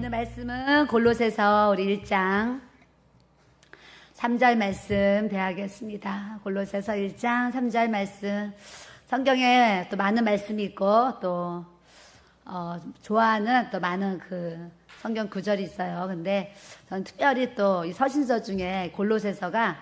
오늘 말씀은 골로새서 우리 1장 3절 말씀 대하겠습니다. 골로새서 1장 3절 말씀. 성경에 또 많은 말씀이 있고 또 좋아하는 또 많은 그 성경 구절이 있어요. 근데 저는 특별히 또 이 서신서 중에 골로새서가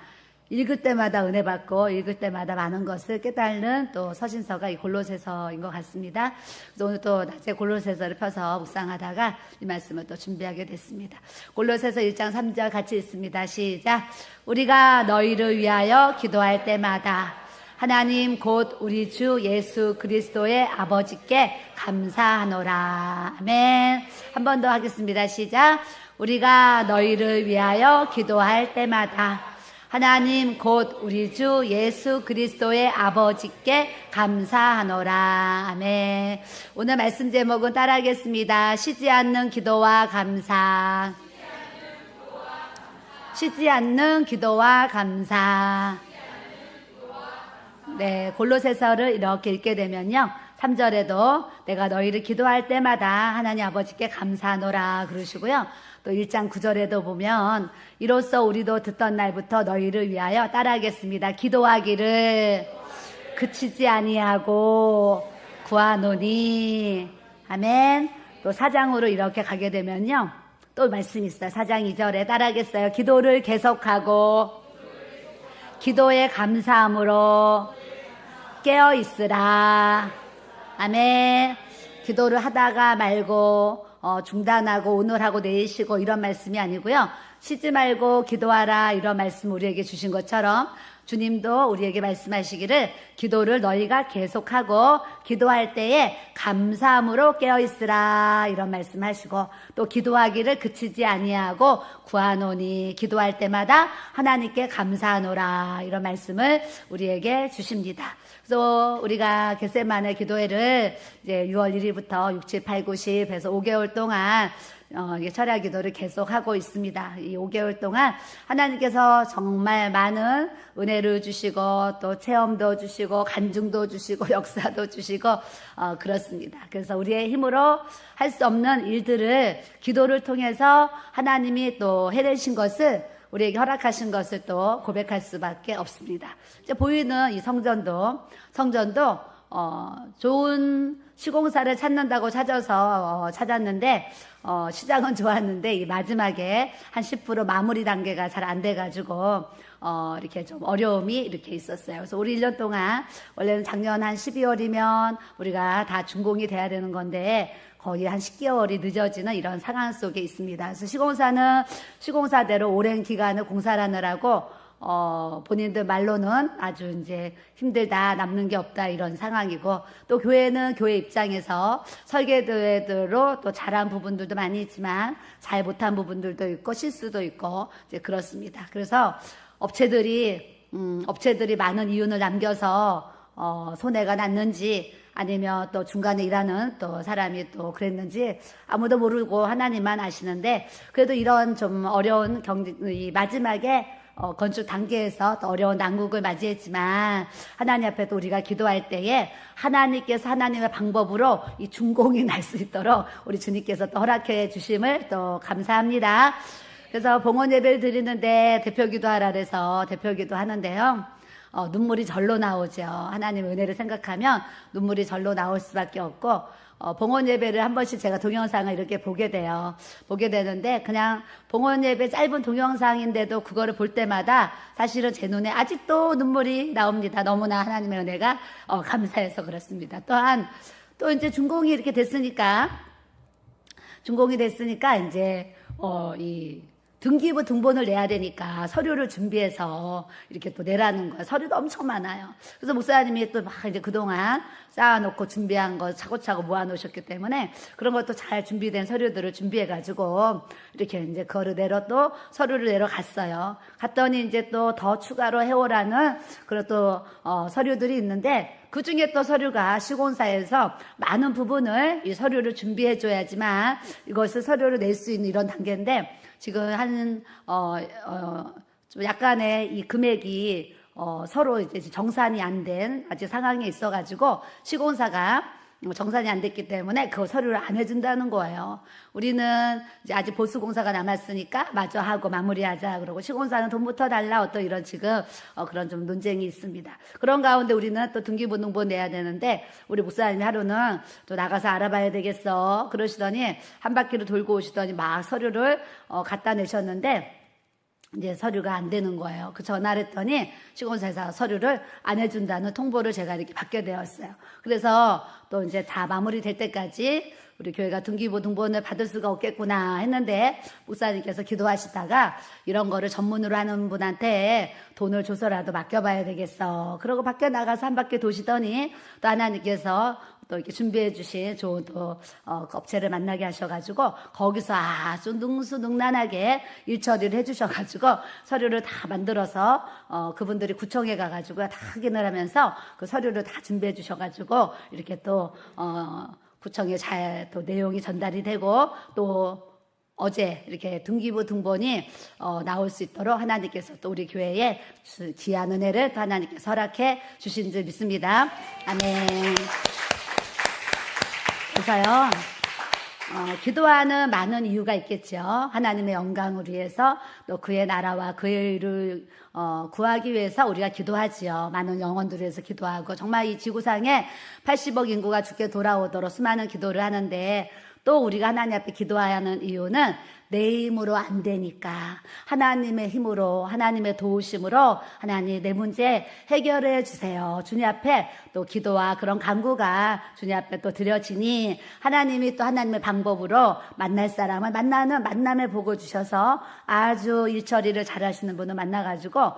읽을 때마다 은혜 받고 읽을 때마다 많은 것을 깨닫는 또 서신서가 이 골로새서인 것 같습니다. 그래서 오늘 또 낮에 골로새서를 펴서 묵상하다가 이 말씀을 또 준비하게 됐습니다. 골로새서 1장 3절 같이 읽습니다. 시작. 우리가 너희를 위하여 기도할 때마다 하나님 곧 우리 주 예수 그리스도의 아버지께 감사하노라. 아멘. 한 번 더 하겠습니다. 시작. 우리가 너희를 위하여 기도할 때마다 하나님 곧 우리 주 예수 그리스도의 아버지께 감사하노라. 아멘. 오늘 말씀 제목은 따라하겠습니다. 쉬지 않는 기도와 감사. 쉬지 않는 기도와 감사. 네, 골로새서를 이렇게 읽게 되면요, 3절에도 내가 너희를 기도할 때마다 하나님 아버지께 감사하노라 그러시고요. 또 1장 9절에도 보면 이로써 우리도 듣던 날부터 너희를 위하여 따라하겠습니다. 기도하기를 그치지 아니하고 구하노니. 아멘. 또 4장으로 이렇게 가게 되면요, 또 말씀이 있어요. 4장 2절에 따라하겠어요. 기도를 계속하고 기도에 감사함으로 깨어 있으라. 아멘. 기도를 하다가 말고 중단하고 오늘 하고 내일 쉬고 이런 말씀이 아니고요. 쉬지 말고 기도하라 이런 말씀 우리에게 주신 것처럼 주님도 우리에게 말씀하시기를 기도를 너희가 계속하고 기도할 때에 감사함으로 깨어있으라 이런 말씀하시고, 또 기도하기를 그치지 아니하고 구하노니 기도할 때마다 하나님께 감사하노라 이런 말씀을 우리에게 주십니다. 그래서 우리가 겟세마네 기도회를 이제 6월 1일부터 6, 7, 8, 9, 10 해서 5개월 동안 철야 기도를 계속하고 있습니다. 이 5개월 동안 하나님께서 정말 많은 은혜를 주시고 또 체험도 주시고 간증도 주시고 역사도 주시고 그렇습니다. 그래서 우리의 힘으로 할 수 없는 일들을 기도를 통해서 하나님이 또 해내신 것을, 우리에게 허락하신 것을 또 고백할 수밖에 없습니다. 이제 보이는 이 성전도 좋은 시공사를 찾는다고 찾았는데 시장은 좋았는데 이 마지막에 한 10% 마무리 단계가 잘 안 돼가지고 이렇게 좀 어려움이 이렇게 있었어요. 그래서 우리 1년 동안 원래는 작년 한 12월이면 우리가 다 준공이 돼야 되는 건데 거의 한 10개월이 늦어지는 이런 상황 속에 있습니다. 그래서 시공사는 시공사대로 오랜 기간을 공사를 하느라고 본인들 말로는 아주 이제 힘들다, 남는 게 없다 이런 상황이고, 또 교회는 교회 입장에서 설계대로 또 잘한 부분들도 많이 있지만 잘 못한 부분들도 있고 실수도 있고 이제 그렇습니다. 그래서 업체들이 많은 이윤을 남겨서 손해가 났는지 아니면 또 중간에 일하는 또 사람이 또 그랬는지 아무도 모르고 하나님만 아시는데, 그래도 이런 좀 어려운 이 마지막에 건축 단계에서 또 어려운 난국을 맞이했지만 하나님 앞에 또 우리가 기도할 때에 하나님께서 하나님의 방법으로 이 준공이 날 수 있도록 우리 주님께서 또 허락해 주심을 또 감사합니다. 그래서 봉헌 예배를 드리는데 대표기도 하라 그래서 대표기도 하는데요, 눈물이 절로 나오죠. 하나님의 은혜를 생각하면 눈물이 절로 나올 수밖에 없고, 봉헌 예배를 한 번씩 제가 동영상을 이렇게 보게 되는데 그냥 봉헌 예배 짧은 동영상인데도 그거를 볼 때마다 사실은 제 눈에 아직도 눈물이 나옵니다. 너무나 하나님의 은혜가 감사해서 그렇습니다. 또한 또 이제 준공이 이렇게 됐으니까 이제 이 등기부 등본을 내야 되니까 서류를 준비해서 이렇게 또 내라는 거예요. 서류도 엄청 많아요. 그래서 목사님이 또 막 이제 그동안 쌓아놓고 준비한 거 차곡차곡 모아놓으셨기 때문에 그런 것도 잘 준비된 서류들을 준비해가지고 이렇게 이제 그거를 내러 또 서류를 내러 갔어요. 갔더니 이제 또 더 추가로 해오라는 그런 또 서류들이 있는데, 그 중에 또 서류가 시공사에서 많은 부분을 이 서류를 준비해줘야지만 이것을 서류를 낼 수 있는 이런 단계인데, 지금 좀 약간의 이 금액이 서로 이제 정산이 안 된 아직 상황에 있어가지고 시공사가 정산이 안 됐기 때문에 그 서류를 안 해준다는 거예요. 우리는 이제 아직 보수공사가 남았으니까 마저 하고 마무리하자 그러고, 시공사는 돈부터 달라, 어떤 이런 지금 그런 좀 논쟁이 있습니다. 그런 가운데 우리는 또 등기부등본 내야 되는데, 우리 목사님이 하루는 또 나가서 알아봐야 되겠어 그러시더니 한 바퀴를 돌고 오시더니 막 서류를 갖다 내셨는데 이제 서류가 안 되는 거예요. 그 전화를 했더니 시공사에서 서류를 안 해준다는 통보를 제가 이렇게 받게 되었어요. 그래서 또 이제 다 마무리될 때까지 우리 교회가 등기부등본을 받을 수가 없겠구나 했는데, 목사님께서 기도하시다가 이런 거를 전문으로 하는 분한테 돈을 줘서라도 맡겨봐야 되겠어. 그러고 밖에 나가서 한 바퀴 도시더니 또 하나님께서 또 이렇게 준비해 주신 좋은 또 업체를 만나게 하셔가지고 거기서 아주 능수능란하게 일처리를 해주셔가지고 서류를 다 만들어서 그분들이 구청에 가가지고 다 확인을 하면서 그 서류를 다 준비해 주셔가지고 이렇게 또 구청에 잘 또 내용이 전달이 되고, 또 어제 이렇게 등기부등본이 나올 수 있도록 하나님께서 또 우리 교회에 귀한 은혜를 또 하나님께서 허락해 주신 줄 믿습니다. 아멘. 그래서요, 기도하는 많은 이유가 있겠죠. 하나님의 영광을 위해서, 또 그의 나라와 그의 의를 구하기 위해서 우리가 기도하지요. 많은 영혼들을 위해서 기도하고, 정말 이 지구상에 80억 인구가 죽게 돌아오도록 수많은 기도를 하는데, 또 우리가 하나님 앞에 기도해야 하는 이유는 내 힘으로 안 되니까 하나님의 힘으로, 하나님의 도우심으로 하나님 내 문제 해결해 주세요. 주님 앞에 또 기도와 그런 간구가 주님 앞에 또 드려지니, 하나님이 또 하나님의 방법으로 만날 사람을 만나는 만남의 복을 주셔서 아주 일처리를 잘하시는 분을 만나가지고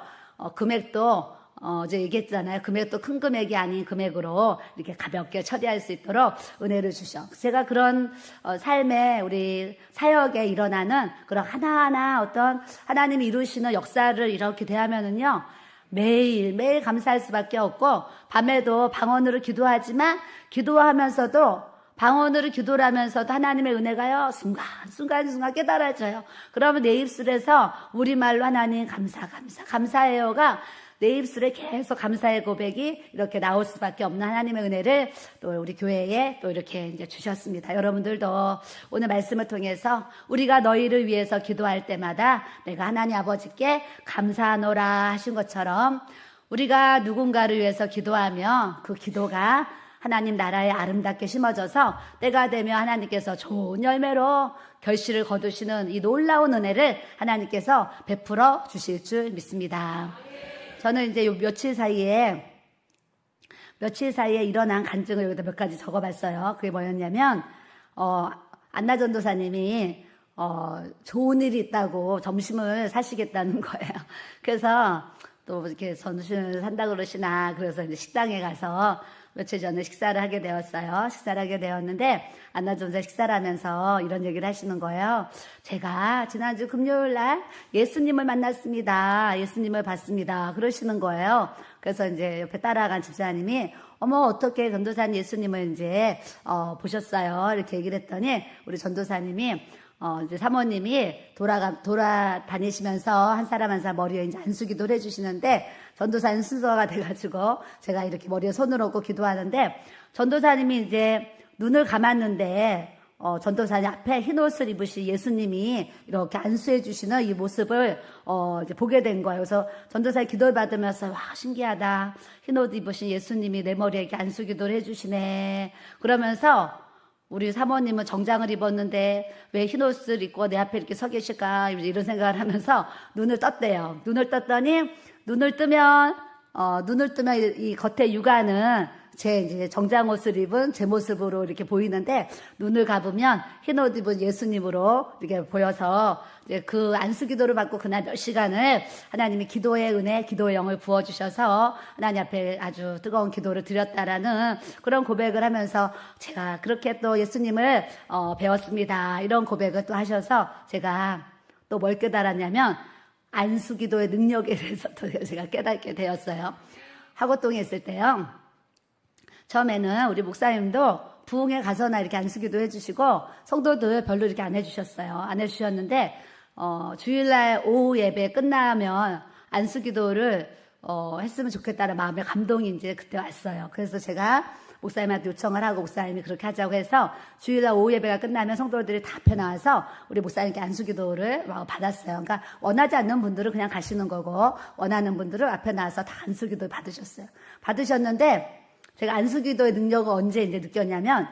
금액도 어제 얘기했잖아요. 금액도 큰 금액이 아닌 금액으로 이렇게 가볍게 처리할 수 있도록 은혜를 주셔. 제가 그런 삶에, 우리 사역에 일어나는 그런 하나하나 어떤 하나님이 이루시는 역사를 이렇게 대하면은요, 매일 감사할 수밖에 없고, 밤에도 방언으로 기도하지만 기도하면서도 방언으로 기도를 하면서도 하나님의 은혜가요, 순간 깨달아져요. 그러면 내 입술에서 우리말로 하나님 감사해요가 내 입술에 계속 감사의 고백이 이렇게 나올 수밖에 없는 하나님의 은혜를 또 우리 교회에 또 이렇게 이제 주셨습니다. 여러분들도 오늘 말씀을 통해서 우리가 너희를 위해서 기도할 때마다 내가 하나님 아버지께 감사하노라 하신 것처럼, 우리가 누군가를 위해서 기도하며 그 기도가 하나님 나라에 아름답게 심어져서 때가 되면 하나님께서 좋은 열매로 결실을 거두시는 이 놀라운 은혜를 하나님께서 베풀어 주실 줄 믿습니다. 저는 이제 요 며칠 사이에 일어난 간증을 여기다 몇 가지 적어봤어요. 그게 뭐였냐면, 안나 전도사님이 좋은 일이 있다고 점심을 사시겠다는 거예요. 그래서 또 이렇게 점심을 산다 그러시나, 그래서 이제 식당에 가서 며칠 전에 식사를 하게 되었어요. 식사를 하게 되었는데, 안나 전도사 식사를 하면서 이런 얘기를 하시는 거예요. 제가 지난주 금요일 날 예수님을 만났습니다. 예수님을 봤습니다. 그러시는 거예요. 그래서 이제 옆에 따라간 집사님이, 어머, 어떻게 전도사님 예수님을 이제 보셨어요? 이렇게 얘기를 했더니, 우리 전도사님이 이제 사모님이 돌아다니시면서 한 사람 한 사람 머리에 이제 안수기도를 해주시는데, 전도사님 순서가 돼가지고 제가 이렇게 머리에 손을 얹고 기도하는데, 전도사님이 이제 눈을 감았는데, 전도사님 앞에 흰 옷을 입으신 예수님이 이렇게 안수해 주시는 이 모습을 이제 보게 된 거예요. 그래서 전도사님 기도를 받으면서, 와, 신기하다. 흰 옷 입으신 예수님이 내 머리에 이렇게 안수 기도를 해주시네. 그러면서 우리 사모님은 정장을 입었는데 왜 흰옷을 입고 내 앞에 이렇게 서 계실까, 이런 생각을 하면서 눈을 떴대요. 눈을 떴더니, 눈을 뜨면 이 겉에 육안은 제 이제 정장옷을 입은 제 모습으로 이렇게 보이는데, 눈을 감으면 흰옷 입은 예수님으로 이렇게 보여서, 이제 그 안수기도를 받고 그날 몇 시간을 하나님이 기도의 은혜, 기도의 영을 부어주셔서 하나님 앞에 아주 뜨거운 기도를 드렸다라는 그런 고백을 하면서, 제가 그렇게 또 예수님을 배웠습니다. 이런 고백을 또 하셔서 제가 또 뭘 깨달았냐면, 안수기도의 능력에 대해서 또 제가 깨닫게 되었어요. 하고동에 있을 때요, 처음에는 우리 목사님도 부흥회 가서나 이렇게 안수기도 해주시고, 성도들 별로 이렇게 안 해주셨어요. 안 해주셨는데, 주일날 오후 예배 끝나면 안수기도를 했으면 좋겠다는 마음의 감동이 이제 그때 왔어요. 그래서 제가 목사님한테 요청을 하고 목사님이 그렇게 하자고 해서 주일날 오후 예배가 끝나면 성도들이 다 앞에 나와서 우리 목사님께 안수기도를 받았어요. 그러니까 원하지 않는 분들은 그냥 가시는 거고 원하는 분들은 앞에 나와서 다 안수기도 받으셨어요. 받으셨는데 제가 안수기도의 능력을 언제 이제 느꼈냐면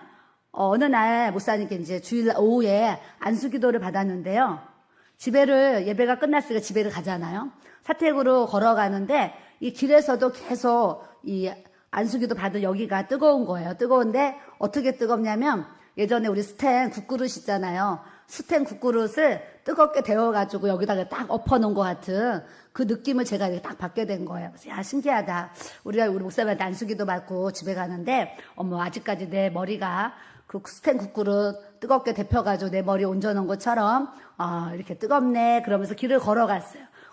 어느 날 목사님께 이제 주일날 오후에 안수기도를 받았는데요. 예배가 끝났으니까 집에를 가잖아요. 사택으로 걸어가는데 이 길에서도 계속 이 안수기도 받은 여기가 뜨거운 거예요. 뜨거운데 어떻게 뜨겁냐면 예전에 우리 스텐 국그릇 있잖아요. 스텐 국그릇을 뜨겁게 데워가지고 여기다가 딱 엎어놓은 것 같은 그 느낌을 제가 이렇게 딱 받게 된 거예요. 그래서 야, 신기하다. 우리 목사님한테 안수기도 받고 집에 가는데 어머 아직까지 내 머리가 그 스텐 국그릇 뜨겁게 데펴가지고 내 머리에 얹어놓은 것처럼 이렇게 뜨겁네. 그러면서 길을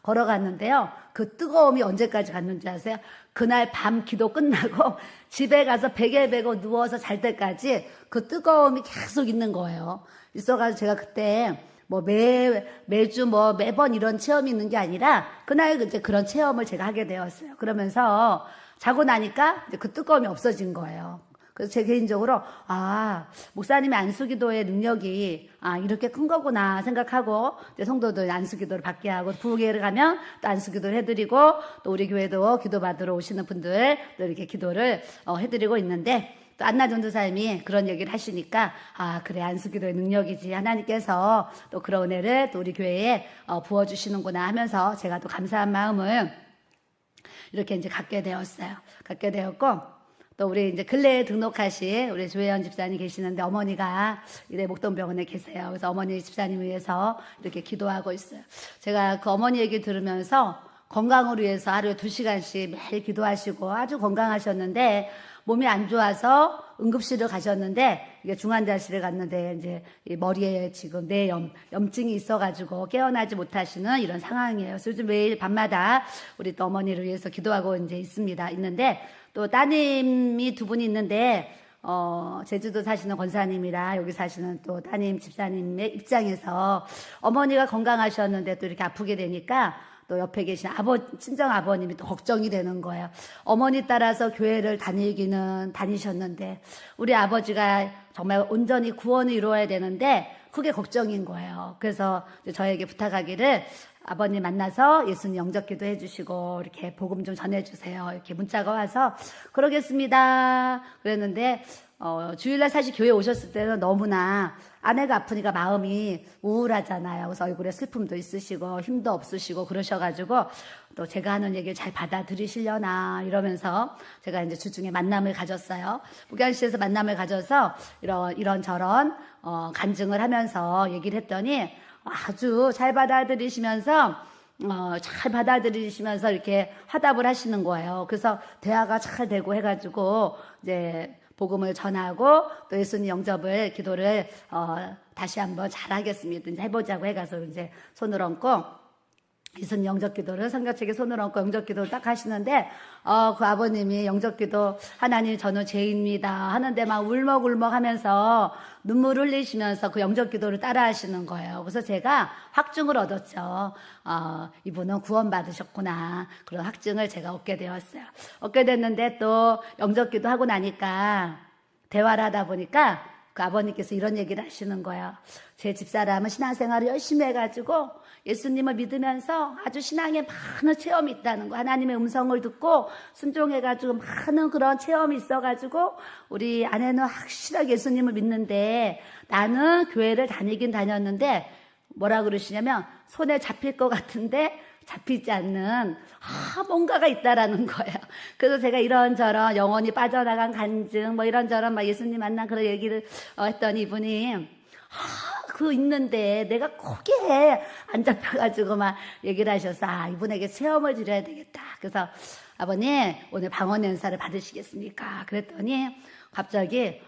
걸어갔는데요. 그 뜨거움이 언제까지 갔는지 아세요? 그날 밤 기도 끝나고 집에 가서 베개 베고 누워서 잘 때까지 그 뜨거움이 계속 있는 거예요. 있어가지고 제가 그때 매주 매번 이런 체험이 있는 게 아니라 그날 이제 그런 체험을 제가 하게 되었어요. 그러면서 자고 나니까 이제 그 뜨거움이 없어진 거예요. 그래서 제 개인적으로 목사님의 안수기도의 능력이 이렇게 큰 거구나 생각하고 이제 성도들 안수기도를 받게 하고 부교회를 가면 또 안수기도를 해드리고 또 우리 교회도 기도받으러 오시는 분들 또 이렇게 기도를 해드리고 있는데 또 안나 전도사님이 그런 얘기를 하시니까 그래 안수기도의 능력이지 하나님께서 또 그런 은혜를 또 우리 교회에 부어주시는구나 하면서 제가 또 감사한 마음을 이렇게 이제 갖게 되었고 또 우리 이제 근래에 등록하신 우리 조혜연 집사님 계시는데 어머니가 이래 목동병원에 계세요. 그래서 어머니 집사님 위해서 이렇게 기도하고 있어요. 제가 그 어머니 얘기 들으면서 건강을 위해서 하루에 2시간씩 매일 기도하시고 아주 건강하셨는데 몸이 안 좋아서 응급실을 가셨는데 이게 중환자실에 갔는데 이제 이 머리에 지금 염증이 있어가지고 깨어나지 못하시는 이런 상황이에요. 그래서 요즘 매일 밤마다 우리 또 어머니를 위해서 기도하고 이제 있는데 또 따님이 2분이 있는데 제주도 사시는 권사님이라 여기 사시는 또 따님 집사님의 입장에서 어머니가 건강하셨는데 또 이렇게 아프게 되니까 또 옆에 계신 친정 아버님이 또 걱정이 되는 거예요. 어머니 따라서 교회를 다니셨는데 우리 아버지가 정말 온전히 구원을 이루어야 되는데 그게 걱정인 거예요. 그래서 저에게 부탁하기를 아버님 만나서 예수님 영접기도 해주시고 이렇게 복음 좀 전해주세요. 이렇게 문자가 와서 그러겠습니다. 그랬는데 주일날 사실 교회 오셨을 때는 너무나 아내가 아프니까 마음이 우울하잖아요. 그래서 얼굴에 슬픔도 있으시고 힘도 없으시고 그러셔가지고 또 제가 하는 얘기를 잘 받아들이시려나 이러면서 제가 이제 주중에 만남을 가졌어요. 북양시에서 만남을 가져서 이런저런 간증을 하면서 얘기를 했더니 아주 잘 받아들이시면서 이렇게 화답을 하시는 거예요. 그래서 대화가 잘 되고 해가지고 이제 복음을 전하고 또 예수님 영접을 기도를 다시 한번 잘하겠습니다. 이제 해보자고 해가서 이제 손을 얹고 예수님 영접기도를 성경책에 손을 얹고 영접기도를 딱 하시는데 그 아버님이 영접기도 하나님 저는 죄인입니다 하는데 막 울먹울먹 하면서 눈물 흘리시면서 그 영접기도를 따라 하시는 거예요. 그래서 제가 확증을 얻었죠. 이분은 구원받으셨구나. 그런 확증을 제가 얻게 되었어요. 얻게 됐는데 또 영접기도 하고 나니까 대화를 하다 보니까 그 아버님께서 이런 얘기를 하시는 거예요. 제 집사람은 신앙생활을 열심히 해가지고 예수님을 믿으면서 아주 신앙에 많은 체험이 있다는 거. 하나님의 음성을 듣고 순종해가지고 많은 그런 체험이 있어가지고 우리 아내는 확실하게 예수님을 믿는데 나는 교회를 다녔는데 뭐라 그러시냐면 손에 잡힐 것 같은데 잡히지 않는 뭔가가 있다라는 거예요. 그래서 제가 이런저런 영혼이 빠져나간 간증 이런저런 예수님 만난 그런 얘기를 했더니 이분이 있는데 내가 거기에 안 잡혀가지고 막 얘기를 하셔서 이분에게 체험을 드려야 되겠다. 그래서 아버님 오늘 방언 연사를 받으시겠습니까? 그랬더니 갑자기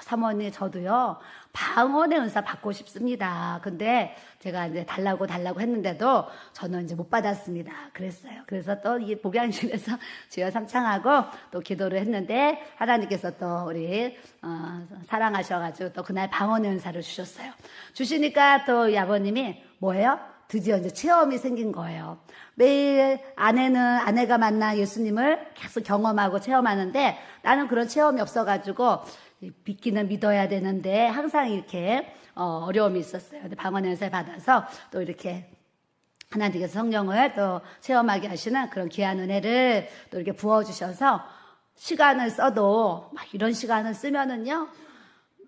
사모님 저도요 방언의 은사 받고 싶습니다. 근데 제가 이제 달라고 했는데도 저는 이제 못 받았습니다. 그랬어요. 그래서 또 이 복양실에서 주여 삼창하고 또 기도를 했는데 하나님께서 또 우리 사랑하셔가지고 또 그날 방언의 은사를 주셨어요. 주시니까 또 이 아버님이 뭐예요? 드디어 이제 체험이 생긴 거예요. 매일 아내가 만나 예수님을 계속 경험하고 체험하는데 나는 그런 체험이 없어가지고 믿기는 믿어야 되는데 항상 이렇게 어려움이 있었어요. 근데 방언의 은사를 받아서 또 이렇게 하나님께서 성령을 또 체험하게 하시는 그런 귀한 은혜를 또 이렇게 부어주셔서 시간을 써도 막 이런 시간을 쓰면은요,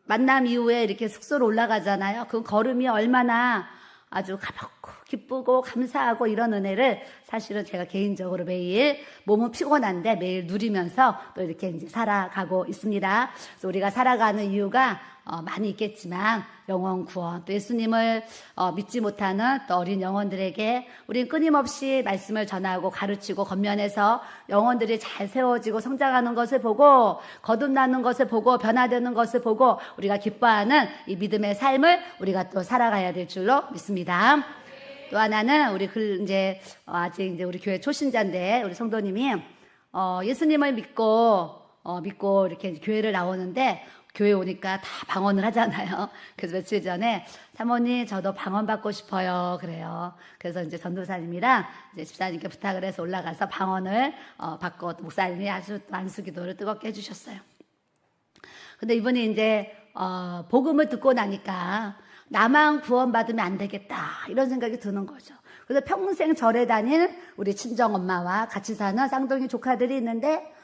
만남 이후에 이렇게 숙소로 올라가잖아요. 그 걸음이 얼마나 아주 가볍고 기쁘고 감사하고 이런 은혜를 사실은 제가 개인적으로 매일 몸은 피곤한데 매일 누리면서 또 이렇게 이제 살아가고 있습니다. 그래서 우리가 살아가는 이유가 많이 있겠지만 영혼 구원, 또 예수님을 믿지 못하는 또 어린 영혼들에게 우린 끊임없이 말씀을 전하고 가르치고 겉면에서 영혼들이 잘 세워지고 성장하는 것을 보고 거듭나는 것을 보고 변화되는 것을 보고 우리가 기뻐하는 이 믿음의 삶을 우리가 또 살아가야 될 줄로 믿습니다. 또 하나는 우리 아직 이제 우리 교회 초신자인데 우리 성도님이 예수님을 믿고 이렇게 교회를 나오는데 교회 오니까 다 방언을 하잖아요. 그래서 며칠 전에 사모님 저도 방언 받고 싶어요. 그래요. 그래서 이제 전도사님이랑 이제 집사님께 부탁을 해서 올라가서 방언을 받고 목사님이 아주 안수기도를 뜨겁게 해주셨어요. 근데 이분이 이제 복음을 듣고 나니까 나만 구원받으면 안 되겠다 이런 생각이 드는 거죠. 그래서 평생 절에 다닌 우리 친정엄마와 같이 사는 쌍둥이 조카들이 있는데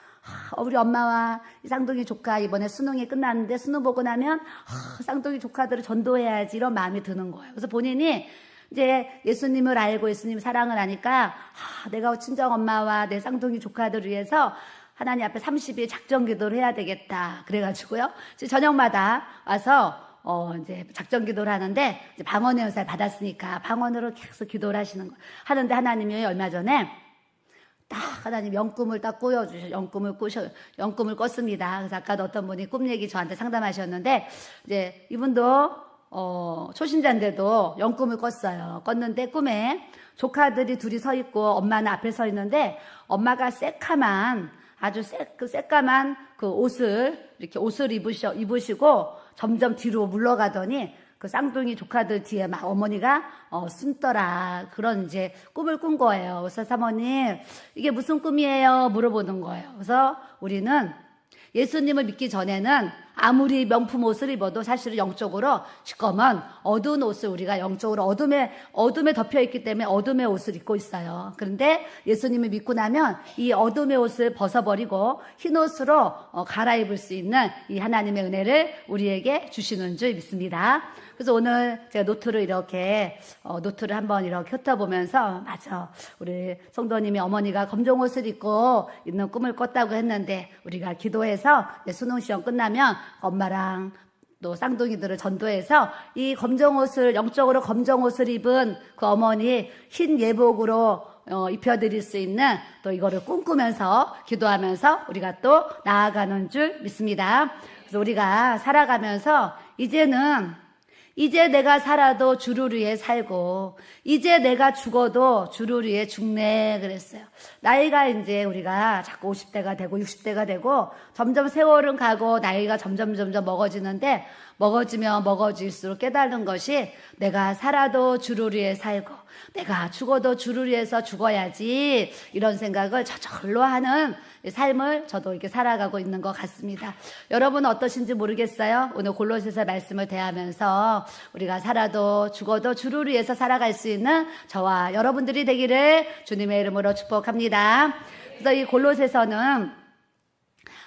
우리 엄마와 이 쌍둥이 조카 이번에 수능이 끝났는데 수능 보고 나면 쌍둥이 조카들을 전도해야지 이런 마음이 드는 거예요. 그래서 본인이 이제 예수님을 알고 예수님 사랑을 하니까 내가 친정엄마와 내 쌍둥이 조카들을 위해서 하나님 앞에 30일 작정 기도를 해야 되겠다. 그래가지고요. 저녁마다 와서 이제 작정 기도를 하는데 이제 방언의 은사를 받았으니까 방언으로 계속 기도를 하는데 하나님이 얼마 전에 딱 하나님 영꿈을 딱 꾸어주셔. 영꿈을 꿨습니다. 그래서 아까도 어떤 분이 꿈 얘기 저한테 상담하셨는데 이제 이분도 초신자인데도 영꿈을 꿨어요. 꿨는데 꿈에 조카들이 둘이 서 있고 엄마는 앞에 서 있는데 엄마가 아주 새까만 그 옷을 입으시고 점점 뒤로 물러가더니 그 쌍둥이 조카들 뒤에 막 어머니가 숨더라 그런 이제 꿈을 꾼 거예요. 그래서 사모님 이게 무슨 꿈이에요? 물어보는 거예요. 그래서 우리는 예수님을 믿기 전에는 아무리 명품 옷을 입어도 사실은 영적으로 시꺼먼 어두운 옷을 우리가 영적으로 어둠에 덮여있기 때문에 어둠의 옷을 입고 있어요. 그런데 예수님을 믿고 나면 이 어둠의 옷을 벗어버리고 흰 옷으로 갈아입을 수 있는 이 하나님의 은혜를 우리에게 주시는 줄 믿습니다. 그래서 오늘 제가 노트를 한번 이렇게 흩어보면서 맞아 우리 성도님이 어머니가 검정 옷을 입고 있는 꿈을 꿨다고 했는데 우리가 기도해서 수능시험 끝나면 엄마랑 또 쌍둥이들을 전도해서 이 영적으로 검정 옷을 입은 그 어머니 흰 예복으로 입혀드릴 수 있는 또 이거를 꿈꾸면서 기도하면서 우리가 또 나아가는 줄 믿습니다. 그래서 우리가 살아가면서 이제 내가 살아도 주를 위해 살고 이제 내가 죽어도 주를 위해 죽네 그랬어요. 나이가 이제 우리가 자꾸 50대가 되고 60대가 되고 점점 세월은 가고 나이가 점점 먹어지는데 먹어지면 먹어질수록 깨달은 것이 내가 살아도 주를 위해 살고 내가 죽어도 주를 위해서 죽어야지 이런 생각을 저절로 하는 삶을 저도 이렇게 살아가고 있는 것 같습니다. 여러분은 어떠신지 모르겠어요. 오늘 골로새서 말씀을 대하면서 우리가 살아도 죽어도 주를 위해서 살아갈 수 있는 저와 여러분들이 되기를 주님의 이름으로 축복합니다. 그래서 이 골로새서는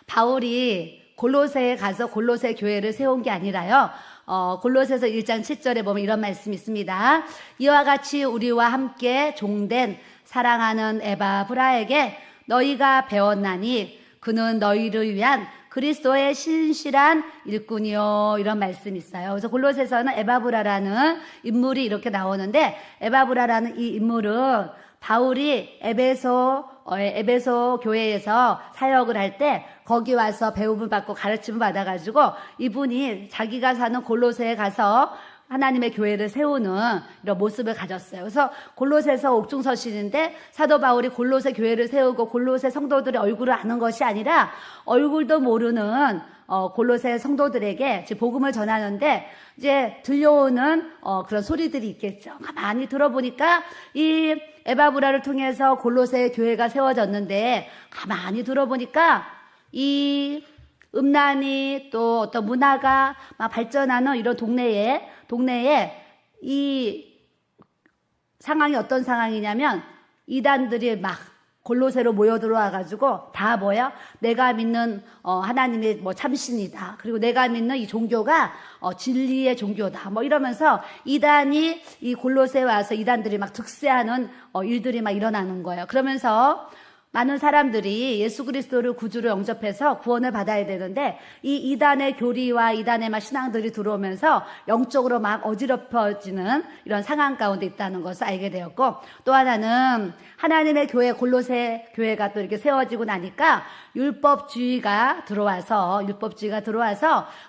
바울이 골로새에 가서 골로새 교회를 세운 게 아니라요. 골로새서 1장 7절에 보면 이런 말씀이 있습니다. 이와 같이 우리와 함께 종된 사랑하는 에바브라에게 너희가 배웠나니 그는 너희를 위한 그리스도의 신실한 일꾼이요 이런 말씀이 있어요. 그래서 골로새서는 에바브라라는 인물이 이렇게 나오는데 에바브라라는 이 인물은 바울이 에베소 교회에서 사역을 할 때 거기 와서 배움을 받고 가르침을 받아가지고 이분이 자기가 사는 골로새에 가서 하나님의 교회를 세우는 이런 모습을 가졌어요. 그래서 골로새서 옥중서신인데 사도 바울이 골로새 교회를 세우고 골로새 성도들의 얼굴을 아는 것이 아니라 얼굴도 모르는 골로새 성도들에게 이제 복음을 전하는데 이제 들려오는 그런 소리들이 있겠죠. 가만히 들어보니까 이 에바브라를 통해서 골로새 교회가 세워졌는데 가만히 들어보니까 이 음란이 또 어떤 문화가 막 발전하는 이런 동네에 이 상황이 어떤 상황이냐면 이단들이 막 골로새로 모여 들어와가지고 다 뭐야? 내가 믿는 하나님의 뭐 참신이다. 그리고 내가 믿는 이 종교가 진리의 종교다. 뭐 이러면서 이단이 이 골로새에 와서 이단들이 막 득세하는 일들이 막 일어나는 거예요. 그러면서 많은 사람들이 예수 그리스도를 구주로 영접해서 구원을 받아야 되는데 이 이단의 교리와 이단의 막 신앙들이 들어오면서 영적으로 막 어지럽혀지는 이런 상황 가운데 있다는 것을 알게 되었고, 또 하나는 하나님의 교회 골로새 교회가 또 이렇게 세워지고 나니까 율법주의가 들어와서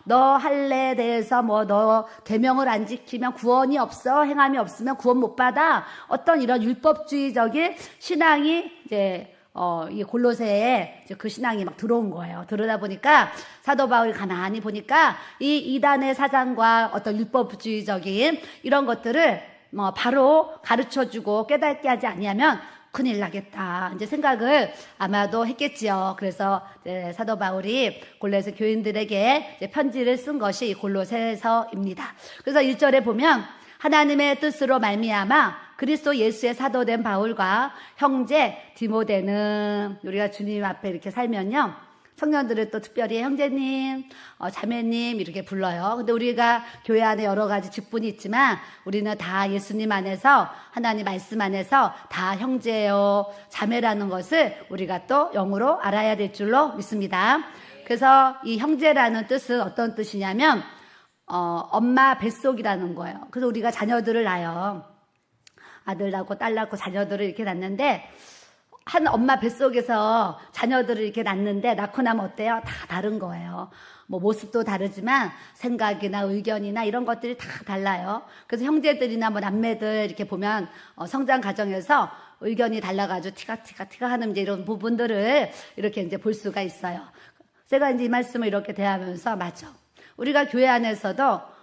너 할례에 대해서 뭐 너 계명을 안 지키면 구원이 없어, 행함이 없으면 구원 못 받아, 어떤 이런 율법주의적인 신앙이 이제 이 골로새에 이제 그 신앙이 막 들어온 거예요. 들어다 보니까 사도 바울이 가만히 보니까 이 이단의 사상과 어떤 율법주의적인 이런 것들을 뭐 바로 가르쳐주고 깨닫게 하지 아니하면 큰일 나겠다. 이제 생각을 아마도 했겠지요. 그래서 이제 사도 바울이 골로새 교인들에게 이제 편지를 쓴 것이 골로새서입니다. 그래서 1절에 보면 하나님의 뜻으로 말미암아 그리스도 예수의 사도된 바울과 형제 디모데는, 우리가 주님 앞에 이렇게 살면요, 청년들을 또 특별히 형제님, 자매님 이렇게 불러요. 근데 우리가 교회 안에 여러 가지 직분이 있지만 우리는 다 예수님 안에서, 하나님 말씀 안에서 다 형제요, 자매라는 것을 우리가 또 영으로 알아야 될 줄로 믿습니다. 그래서 이 형제라는 뜻은 어떤 뜻이냐면 엄마 뱃속이라는 거예요. 그래서 우리가 자녀들을 낳아요. 아들 낳고 딸 낳고 자녀들을 이렇게 낳는데, 한 엄마 뱃속에서 자녀들을 이렇게 낳는데 낳고 나면 어때요? 다 다른 거예요. 뭐 모습도 다르지만 생각이나 의견이나 이런 것들이 다 달라요. 그래서 형제들이나 뭐 남매들 이렇게 보면 성장 과정에서 의견이 달라가지고 티가 하는 이제 이런 부분들을 이렇게 이제 볼 수가 있어요. 제가 이제 이 말씀을 이렇게 대하면서, 맞죠? 우리가 교회 안에서도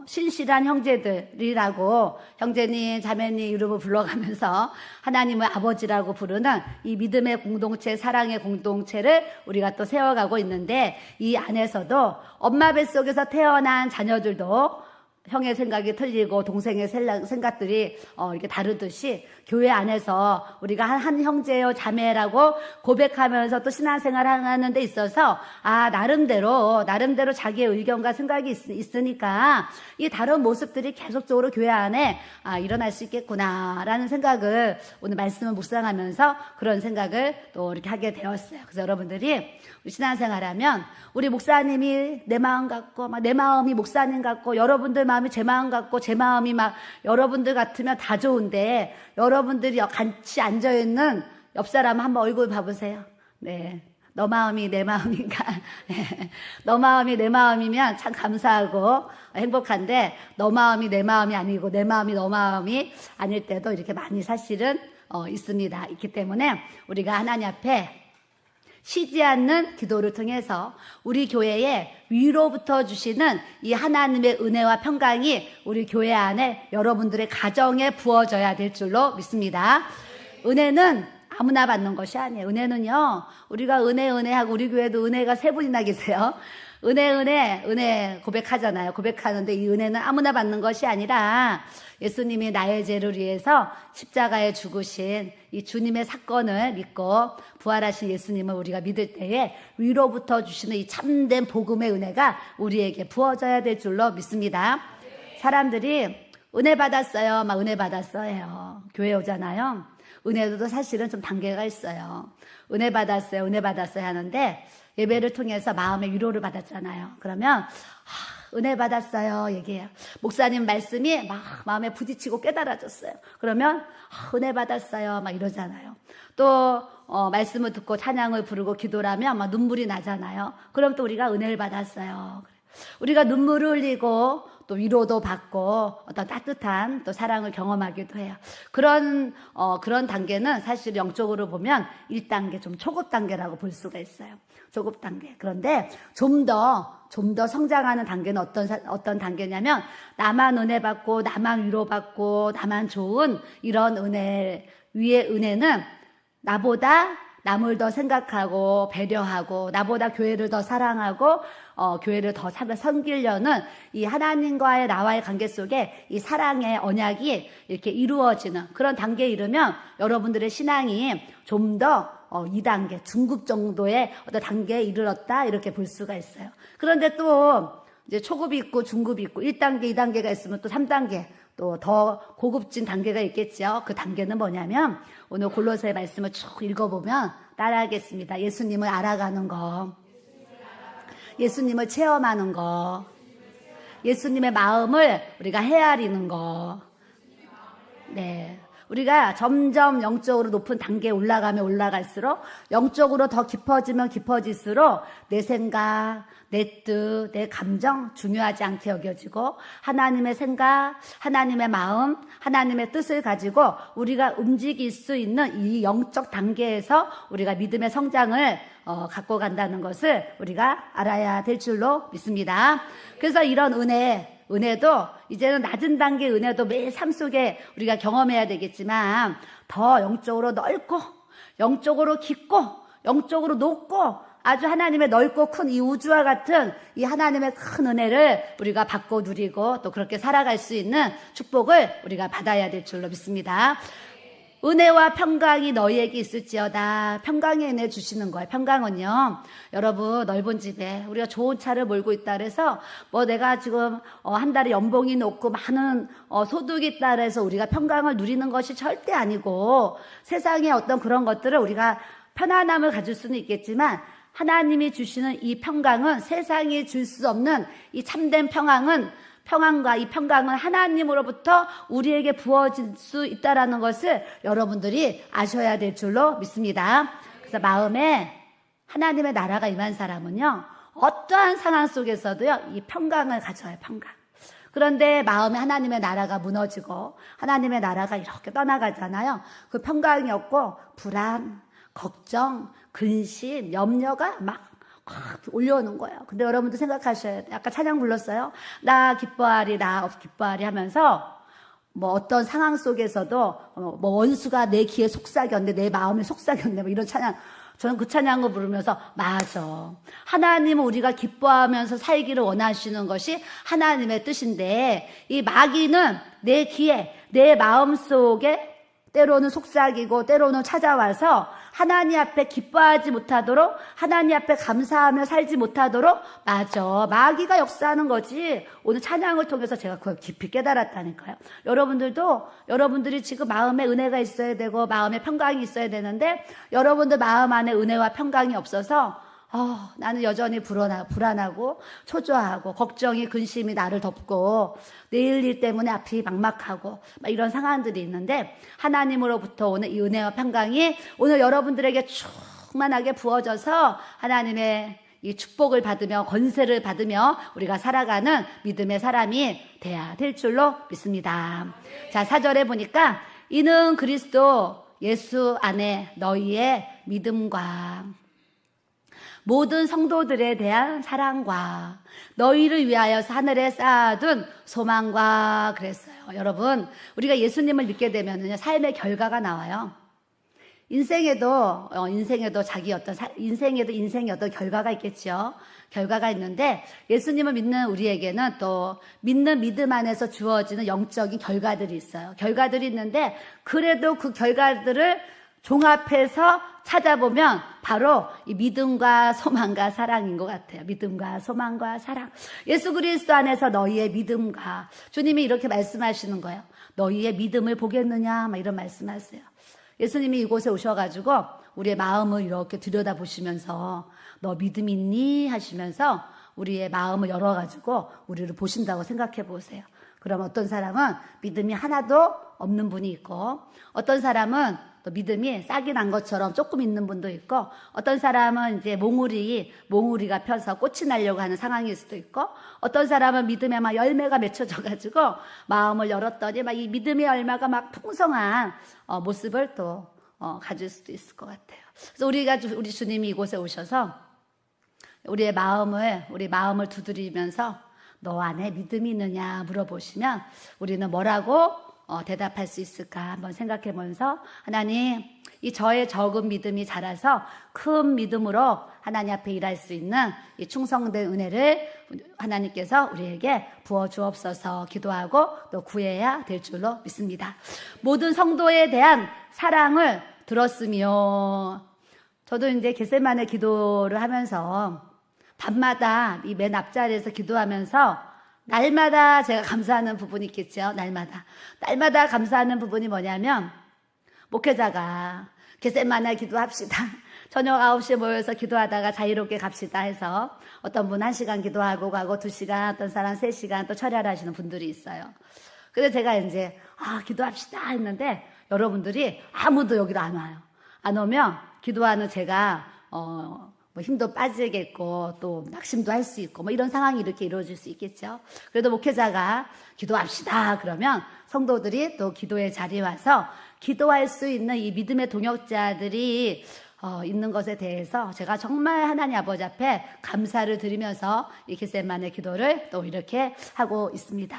신실한 형제들이라고 형제님, 자매님 이름을 불러가면서 하나님을 아버지라고 부르는 이 믿음의 공동체, 사랑의 공동체를 우리가 또 세워가고 있는데, 이 안에서도 엄마 뱃속에서 태어난 자녀들도 형의 생각이 틀리고 동생의 생각들이 이렇게 다르듯이 교회 안에서 우리가 한 형제요 자매라고 고백하면서 또 신앙생활 하는 데 있어서 나름대로 자기의 의견과 생각이 있으니까 이 다른 모습들이 계속적으로 교회 안에 일어날 수 있겠구나라는 생각을 오늘 말씀을 묵상하면서 그런 생각을 또 이렇게 하게 되었어요. 그래서 여러분들이 신앙생활하면 우리 목사님이 내 마음 같고 내 마음이 목사님 같고 여러분들 마음이 제 마음 같고 제 마음이 막 여러분들 같으면 다 좋은데, 여러분들이 같이 앉아있는 옆 사람 한번 얼굴 봐보세요. 네, 너 마음이 내 마음인가? 네. 너 마음이 내 마음이면 참 감사하고 행복한데, 너 마음이 내 마음이 아니고 내 마음이 너 마음이 아닐 때도 이렇게 많이 사실은 있습니다. 있기 때문에 우리가 하나님 앞에 쉬지 않는 기도를 통해서 우리 교회에 위로부터 주시는 이 하나님의 은혜와 평강이 우리 교회 안에 여러분들의 가정에 부어져야 될 줄로 믿습니다. 은혜는 아무나 받는 것이 아니에요. 은혜는요, 우리가 은혜하고 우리 교회도 은혜가 3분이나 계세요. 은혜 고백하잖아요. 고백하는데 이 은혜는 아무나 받는 것이 아니라 예수님이 나의 죄를 위해서 십자가에 죽으신 이 주님의 사건을 믿고 부활하신 예수님을 우리가 믿을 때에 위로부터 주시는 이 참된 복음의 은혜가 우리에게 부어져야 될 줄로 믿습니다. 사람들이 은혜 받았어요, 막 은혜 받았어요. 교회 오잖아요. 은혜도 사실은 좀 단계가 있어요. 은혜 받았어요 하는데 예배를 통해서 마음의 위로를 받았잖아요. 그러면 은혜 받았어요 얘기해요. 목사님 말씀이 막 마음에 부딪히고 깨달아졌어요. 그러면 은혜 받았어요 막 이러잖아요. 또 말씀을 듣고 찬양을 부르고 기도를 하면 막 눈물이 나잖아요. 그럼 또 우리가 은혜를 받았어요. 우리가 눈물을 흘리고 또 위로도 받고 어떤 따뜻한 또 사랑을 경험하기도 해요. 그런 단계는 사실 영적으로 보면 1단계 좀 초급 단계라고 볼 수가 있어요. 초급 단계. 그런데 좀 더 성장하는 단계는 어떤 단계냐면 나만 은혜 받고 나만 위로받고 나만 좋은 이런 위의 은혜는 나보다 남을 더 생각하고 배려하고 나보다 교회를 더 사랑하고 교회를 더 섬기려는 이 하나님과의 나와의 관계 속에 이 사랑의 언약이 이렇게 이루어지는 그런 단계에 이르면 여러분들의 신앙이 좀 더 2단계 중급 정도의 어떤 단계에 이르렀다 이렇게 볼 수가 있어요. 그런데 또 이제 초급이 있고 중급이 있고 1단계, 2단계가 있으면 또 3단계 또 더 고급진 단계가 있겠죠. 그 단계는 뭐냐면 오늘 골로새 말씀을 쭉 읽어보면 따라하겠습니다. 예수님을 알아가는 거, 예수님을 체험하는 거, 예수님의 마음을 우리가 헤아리는 거. 네. 우리가 점점 영적으로 높은 단계에 올라가면 올라갈수록 영적으로 더 깊어지면 깊어질수록 내 생각, 내 뜻, 내 감정 중요하지 않게 여겨지고 하나님의 생각, 하나님의 마음, 하나님의 뜻을 가지고 우리가 움직일 수 있는 이 영적 단계에서 우리가 믿음의 성장을 갖고 간다는 것을 우리가 알아야 될 줄로 믿습니다. 그래서 이런 은혜도 이제는 낮은 단계의 은혜도 매일 삶 속에 우리가 경험해야 되겠지만 더 영적으로 넓고 영적으로 깊고 영적으로 높고 아주 하나님의 넓고 큰 이 우주와 같은 이 하나님의 큰 은혜를 우리가 받고 누리고 또 그렇게 살아갈 수 있는 축복을 우리가 받아야 될 줄로 믿습니다. 은혜와 평강이 너희에게 있을지어다. 평강의 은혜 주시는 거예요. 평강은요, 여러분 넓은 집에 우리가 좋은 차를 몰고 있다 그래서 뭐 내가 지금 한 달에 연봉이 높고 많은 소득이 있다 그래서 우리가 평강을 누리는 것이 절대 아니고 평상의 어떤 그런 것들을 우리가 편안함을 가질 수는 있겠지만 하나님이 주시는 이 평강은 세상이 줄 수 없는 이 참된 평강과 이 평강은 하나님으로부터 우리에게 부어질 수 있다는 것을 여러분들이 아셔야 될 줄로 믿습니다. 그래서 마음에 하나님의 나라가 임한 사람은요, 어떠한 상황 속에서도요, 이 평강을 가져요, 평강. 그런데 마음에 하나님의 나라가 무너지고 하나님의 나라가 이렇게 떠나가잖아요. 그 평강이 없고 불안, 걱정, 근심, 염려가 막 올려오는 거예요. 근데 여러분도 생각하셔야 돼요. 아까 찬양 불렀어요. 나 기뻐하리 하면서 뭐 어떤 상황 속에서도 뭐 원수가 내 귀에 속삭였네, 내 마음에 속삭였네, 뭐 이런 찬양. 저는 그 찬양을 부르면서 맞아. 하나님은 우리가 기뻐하면서 살기를 원하시는 것이 하나님의 뜻인데 이 마귀는 내 귀에, 내 마음 속에 때로는 속삭이고 때로는 찾아와서 하나님 앞에 기뻐하지 못하도록 하나님 앞에 감사하며 살지 못하도록 맞아. 마귀가 역사하는 거지. 오늘 찬양을 통해서 제가 그걸 깊이 깨달았다니까요. 여러분들이 지금 마음에 은혜가 있어야 되고 마음에 평강이 있어야 되는데 여러분들 마음 안에 은혜와 평강이 없어서 나는 여전히 불안하고 초조하고 걱정이 근심이 나를 덮고 내일 일 때문에 앞이 막막하고 막 이런 상황들이 있는데 하나님으로부터 오는 이 은혜와 평강이 오늘 여러분들에게 충만하게 부어져서 하나님의 이 축복을 받으며 권세를 받으며 우리가 살아가는 믿음의 사람이 돼야 될 줄로 믿습니다. 자, 4절에 보니까 이는 그리스도 예수 안에 너희의 믿음과 모든 성도들에 대한 사랑과 너희를 위하여서 하늘에 쌓아둔 소망과 그랬어요. 여러분, 우리가 예수님을 믿게 되면은요, 삶의 결과가 나와요. 인생에도 인생의 어떤 결과가 있겠죠. 결과가 있는데 예수님을 믿는 우리에게는 또 믿는 믿음 안에서 주어지는 영적인 결과들이 있어요. 결과들이 있는데 그래도 그 결과들을 종합해서 찾아보면 바로 이 믿음과 소망과 사랑인 것 같아요. 믿음과 소망과 사랑. 예수 그리스도 안에서 너희의 믿음과 주님이 이렇게 말씀하시는 거예요. 너희의 믿음을 보겠느냐 막 이런 말씀하세요. 예수님이 이곳에 오셔가지고 우리의 마음을 이렇게 들여다보시면서 너 믿음 있니? 하시면서 우리의 마음을 열어가지고 우리를 보신다고 생각해 보세요. 그럼 어떤 사람은 믿음이 하나도 없는 분이 있고, 어떤 사람은 또 믿음이 싹이 난 것처럼 조금 있는 분도 있고, 어떤 사람은 이제 몽우리가 펴서 꽃이 나려고 하는 상황일 수도 있고, 어떤 사람은 믿음에 막 열매가 맺혀져가지고 마음을 열었더니 막 이 믿음의 열매가 막 풍성한 모습을 또 가질 수도 있을 것 같아요. 그래서 우리 주님이 이곳에 오셔서 우리 마음을 두드리면서 너 안에 믿음이 있느냐 물어보시면 우리는 뭐라고 대답할 수 있을까 한번 생각해 보면서, 하나님, 이 저의 적은 믿음이 자라서 큰 믿음으로 하나님 앞에 일할 수 있는 이 충성된 은혜를 하나님께서 우리에게 부어 주옵소서 기도하고 또 구해야 될 줄로 믿습니다. 모든 성도에 대한 사랑을 들었으며, 저도 이제 겟세마네 기도를 하면서 밤마다 이 맨 앞자리에서 기도하면서 날마다 제가 감사하는 부분이 있겠죠. 날마다 감사하는 부분이 뭐냐면, 목회자가 겟세마네 기도합시다, 저녁 9시에 모여서 기도하다가 자유롭게 갑시다 해서 어떤 분 1시간 기도하고 가고 2시간, 어떤 사람 3시간 또 철야를 하시는 분들이 있어요. 그래서 제가 이제 기도합시다 했는데 여러분들이 아무도 여기로 안 와요. 안 오면 기도하는 제가 뭐 힘도 빠지겠고 또 낙심도 할 수 있고 뭐 이런 상황이 이렇게 이루어질 수 있겠죠. 그래도 목회자가 기도합시다 그러면 성도들이 또 기도의 자리에 와서 기도할 수 있는 이 믿음의 동역자들이 있는 것에 대해서 제가 정말 하나님 아버지 앞에 감사를 드리면서 이 겟세마네 기도를 또 이렇게 하고 있습니다.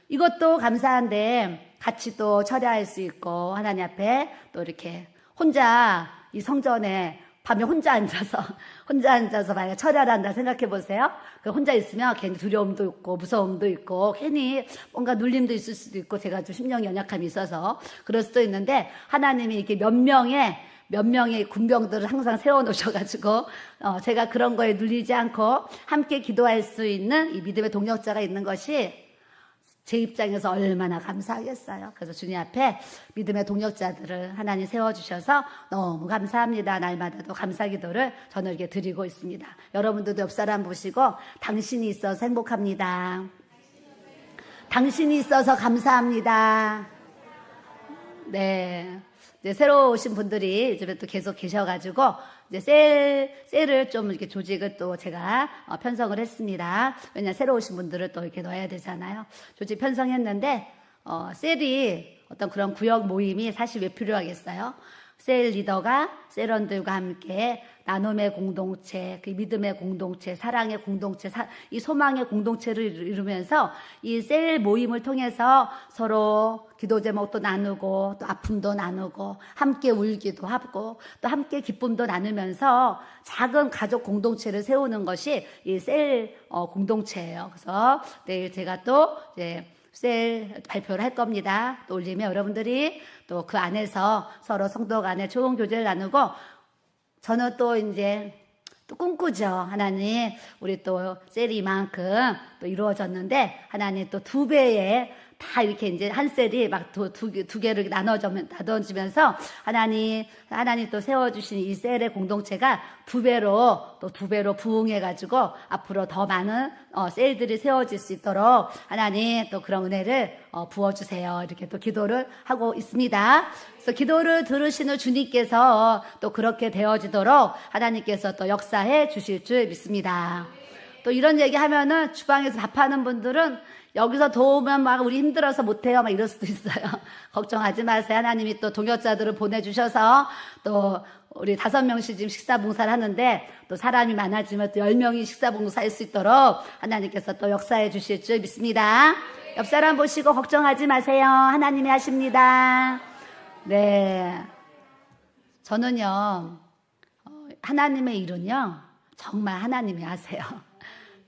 이것도 감사한데 같이 또 철야할 수 있고 하나님 앞에 또 이렇게 혼자 이 성전에 밤에 혼자 앉아서 만약 철야를 한다 생각해 보세요. 혼자 있으면 괜히 두려움도 있고 무서움도 있고 괜히 뭔가 눌림도 있을 수도 있고, 제가 좀 심령 연약함이 있어서 그럴 수도 있는데, 하나님이 이렇게 몇 명의 군병들을 항상 세워놓으셔가지고 제가 그런 거에 눌리지 않고 함께 기도할 수 있는 이 믿음의 동역자가 있는 것이 제 입장에서 얼마나 감사하겠어요. 그래서 주님 앞에 믿음의 동역자들을 하나님 세워주셔서 너무 감사합니다. 날마다도 감사 기도를 저는 이렇게 드리고 있습니다. 여러분들도 옆 사람 보시고 당신이 있어서 행복합니다. 당신이 있어서 감사합니다. 네. 이제 새로 오신 분들이 요즘에 또 계속 계셔가지고 이제 셀을 좀 이렇게 조직을 또 제가 편성을 했습니다. 왜냐 새로 오신 분들을 또 이렇게 넣어야 되잖아요. 조직 편성했는데 셀이 어떤 그런 구역 모임이 사실 왜 필요하겠어요? 셀 리더가 셀원들과 함께 나눔의 공동체, 그 믿음의 공동체, 사랑의 공동체, 이 소망의 공동체를 이루면서 이 셀 모임을 통해서 서로 기도 제목도 나누고 또 아픔도 나누고 함께 울기도 하고 또 함께 기쁨도 나누면서 작은 가족 공동체를 세우는 것이 이 셀 공동체예요. 그래서 내일 제가 또 이제 셀 발표를 할 겁니다. 또 올리면 여러분들이 또 그 안에서 서로 성도 간에 좋은 교제를 나누고, 저는 또 이제 또 꿈꾸죠. 하나님, 우리 또 셀이 이만큼 또 이루어졌는데 하나님 또 2배의 다 이렇게 이제 한 셀이 막 두 개를 나눠지면서 하나님 또 세워주신 이 셀의 공동체가 2배로 부흥해가지고 앞으로 더 많은 셀들이 세워질 수 있도록 하나님 또 그런 은혜를 부어주세요. 이렇게 또 기도를 하고 있습니다. 그래서 기도를 들으시는 주님께서 또 그렇게 되어지도록 하나님께서 또 역사해 주실 줄 믿습니다. 또 이런 얘기 하면은 주방에서 밥하는 분들은 여기서 도우면 막 우리 힘들어서 못해요 막 이럴 수도 있어요. 걱정하지 마세요. 하나님이 또 동역자들을 보내주셔서 또 우리 5명씩 지금 식사 봉사를 하는데 또 사람이 많아지면 또 10명이 식사 봉사할 수 있도록 하나님께서 또 역사해 주실 줄 믿습니다. 옆 사람 보시고 걱정하지 마세요. 하나님이 하십니다. 네, 저는요 하나님의 일은요 정말 하나님이 하세요.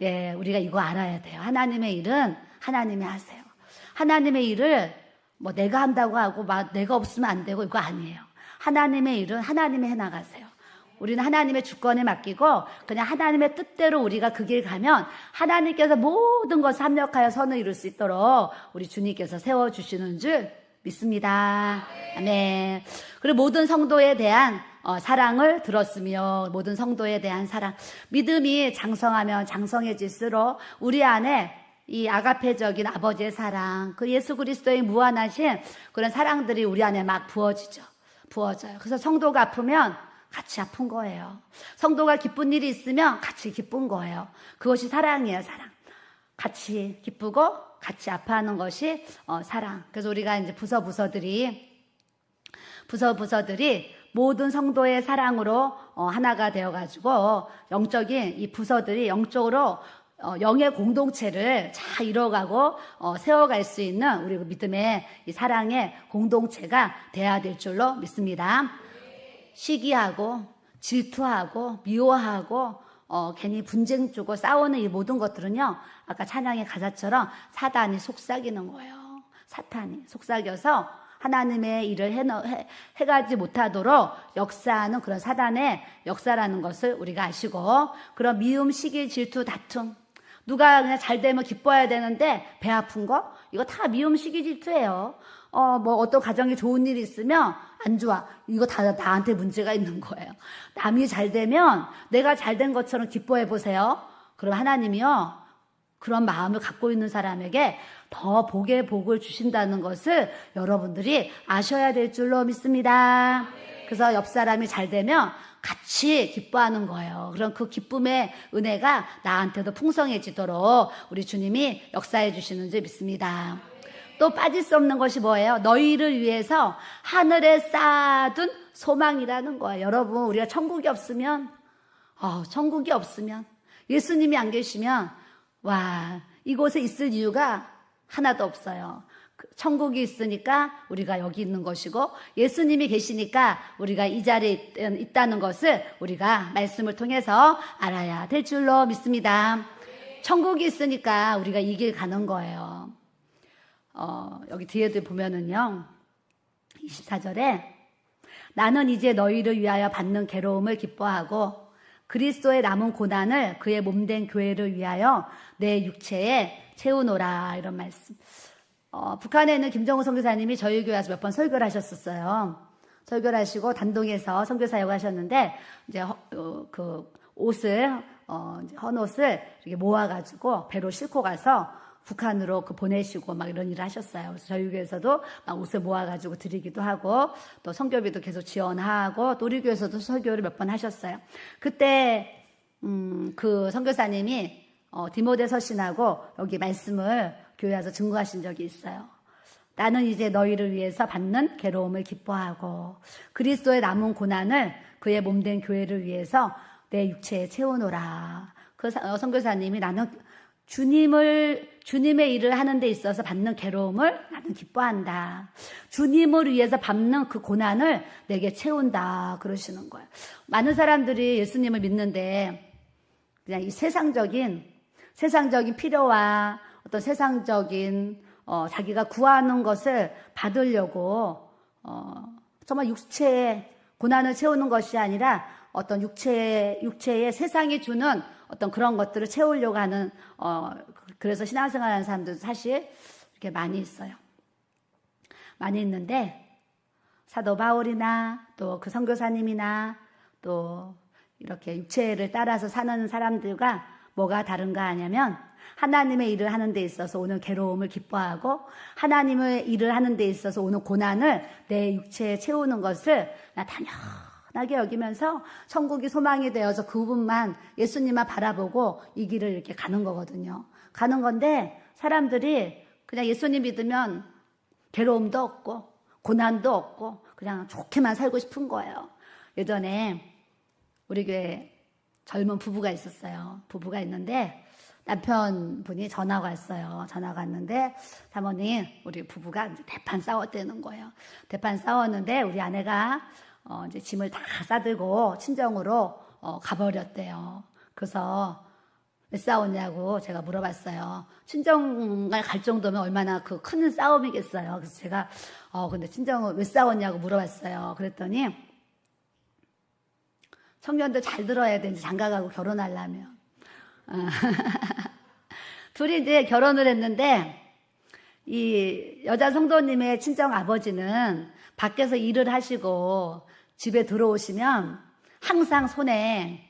예, 우리가 이거 알아야 돼요. 하나님의 일은 하나님이 하세요. 하나님의 일을 뭐 내가 한다고 하고 막 내가 없으면 안 되고 이거 아니에요. 하나님의 일은 하나님이 해나가세요. 우리는 하나님의 주권에 맡기고 그냥 하나님의 뜻대로 우리가 그 길 가면 하나님께서 모든 것을 합력하여 선을 이룰 수 있도록 우리 주님께서 세워주시는 줄 믿습니다. 아멘. 그리고 모든 성도에 대한 사랑을 들었으며, 모든 성도에 대한 사랑. 믿음이 장성하면 장성해질수록 우리 안에 이 아가페적인 아버지의 사랑, 그 예수 그리스도의 무한하신 그런 사랑들이 우리 안에 막 부어져요. 그래서 성도가 아프면 같이 아픈 거예요. 성도가 기쁜 일이 있으면 같이 기쁜 거예요. 그것이 사랑이에요, 사랑. 같이 기쁘고 같이 아파하는 것이 사랑. 그래서 우리가 이제 부서들이 모든 성도의 사랑으로 하나가 되어가지고 영적인 이 부서들이 영적으로 영의 공동체를 잘 이뤄가고 세워갈 수 있는 우리 믿음의 이 사랑의 공동체가 돼야 될 줄로 믿습니다. 시기하고 질투하고 미워하고 괜히 분쟁 주고 싸우는 이 모든 것들은요, 아까 찬양의 가사처럼 사단이 속삭이는 거예요. 사탄이 속삭여서 하나님의 일을 해가지 못하도록 역사하는 그런 사단의 역사라는 것을 우리가 아시고, 그런 미움, 시기, 질투, 다툼, 누가 그냥 잘 되면 기뻐해야 되는데 배 아픈 거? 이거 다 미움, 시기, 질투예요. 뭐 어떤 가정에 좋은 일이 있으면 안 좋아. 이거 다 나한테 문제가 있는 거예요. 남이 잘 되면 내가 잘 된 것처럼 기뻐해 보세요. 그럼 하나님이요, 그런 마음을 갖고 있는 사람에게 더 복의 복을 주신다는 것을 여러분들이 아셔야 될 줄로 믿습니다. 그래서 옆 사람이 잘 되면 같이 기뻐하는 거예요. 그럼 그 기쁨의 은혜가 나한테도 풍성해지도록 우리 주님이 역사해 주시는 줄 믿습니다. 또 빠질 수 없는 것이 뭐예요? 너희를 위해서 하늘에 쌓아둔 소망이라는 거예요. 여러분, 우리가 천국이 없으면 예수님이 안 계시면 이곳에 있을 이유가 하나도 없어요. 천국이 있으니까 우리가 여기 있는 것이고, 예수님이 계시니까 우리가 이 자리에 있다는 것을 우리가 말씀을 통해서 알아야 될 줄로 믿습니다. 천국이 있으니까 우리가 이 길 가는 거예요. 여기 뒤에도 보면은요, 24절에 나는 이제 너희를 위하여 받는 괴로움을 기뻐하고 그리스도의 남은 고난을 그의 몸된 교회를 위하여 내 육체에 채우노라, 이런 말씀. 북한에 있는 김정우 선교사님이 저희 교회 와서 몇 번 설교를 하셨었어요. 설교를 하시고 단동에서 선교 사역을 하셨는데, 이제 그 옷을 이제 헌옷을 이렇게 모아가지고 배로 싣고 가서 북한으로 보내시고 막 이런 일을 하셨어요. 그래서 저희 교회에서도 막 옷을 모아가지고 드리기도 하고, 또 선교비도 계속 지원하고, 또 우리 교회에서도 설교를 몇 번 하셨어요. 그때 그 선교사님이 디모데 서신하고 여기 말씀을 교회 와서 증거하신 적이 있어요. 나는 이제 너희를 위해서 받는 괴로움을 기뻐하고 그리스도의 남은 고난을 그의 몸된 교회를 위해서 내 육체에 채우노라. 그 선교사님이 나는 주님의 일을 하는 데 있어서 받는 괴로움을 나는 기뻐한다. 주님을 위해서 받는 그 고난을 내게 채운다, 그러시는 거예요. 많은 사람들이 예수님을 믿는데 그냥 이 세상적인 필요와 어떤 세상적인 자기가 구하는 것을 받으려고 정말 육체의 고난을 채우는 것이 아니라 어떤 육체의 세상이 주는 어떤 그런 것들을 채우려고 하는 그래서 신앙생활하는 사람들도 사실 이렇게 많이 있어요. 많이 있는데 사도 바울이나 또 그 선교사님이나 또 이렇게 육체를 따라서 사는 사람들과 뭐가 다른가 하냐면, 하나님의 일을 하는 데 있어서 오는 괴로움을 기뻐하고 하나님의 일을 하는 데 있어서 오는 고난을 내 육체에 채우는 것을 당연하게 여기면서 천국이 소망이 되어서 그분만, 예수님만 바라보고 이 길을 이렇게 가는 거거든요. 가는 건데 사람들이 그냥 예수님 믿으면 괴로움도 없고 고난도 없고 그냥 좋게만 살고 싶은 거예요. 예전에 우리 교회 젊은 부부가 있었어요. 부부가 있는데 남편분이 전화가 왔어요. 전화가 왔는데, 사모님, 우리 부부가 이제 대판 싸웠다는 거예요. 대판 싸웠는데 우리 아내가 이제 짐을 다 싸들고 친정으로 가버렸대요. 그래서 왜 싸웠냐고 제가 물어봤어요. 친정을 갈 정도면 얼마나 그 큰 싸움이겠어요. 그래서 제가 근데 친정을 왜 싸웠냐고 물어봤어요. 그랬더니 청년들 잘 들어야 되는지, 장가가고 결혼하려면. 둘이 이제 결혼을 했는데, 이 여자 성도님의 친정 아버지는 밖에서 일을 하시고 집에 들어오시면 항상 손에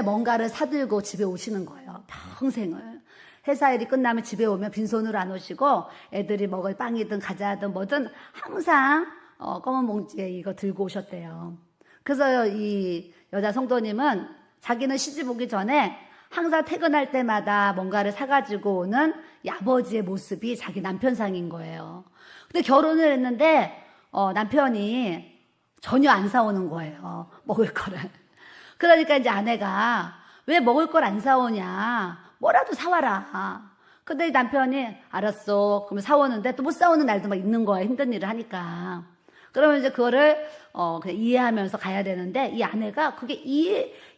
뭔가를 사들고 집에 오시는 거예요. 평생을. 회사 일이 끝나면 집에 오면 빈손으로 안 오시고 애들이 먹을 빵이든 과자든 뭐든 항상 검은 봉지에 이거 들고 오셨대요. 그래서 이 여자 성도님은 자기는 시집 오기 전에 항상 퇴근할 때마다 뭔가를 사가지고 오는 이 아버지의 모습이 자기 남편상인 거예요. 근데 결혼을 했는데 남편이 전혀 안 사오는 거예요. 먹을 거를. 그러니까 이제 아내가 왜 먹을 걸 안 사오냐. 뭐라도 사와라. 근데 남편이 알았어. 그러면 사오는데 또 못 사오는 날도 막 있는 거예요. 힘든 일을 하니까. 그러면 이제 그거를 그냥 이해하면서 가야 되는데 이 아내가 그게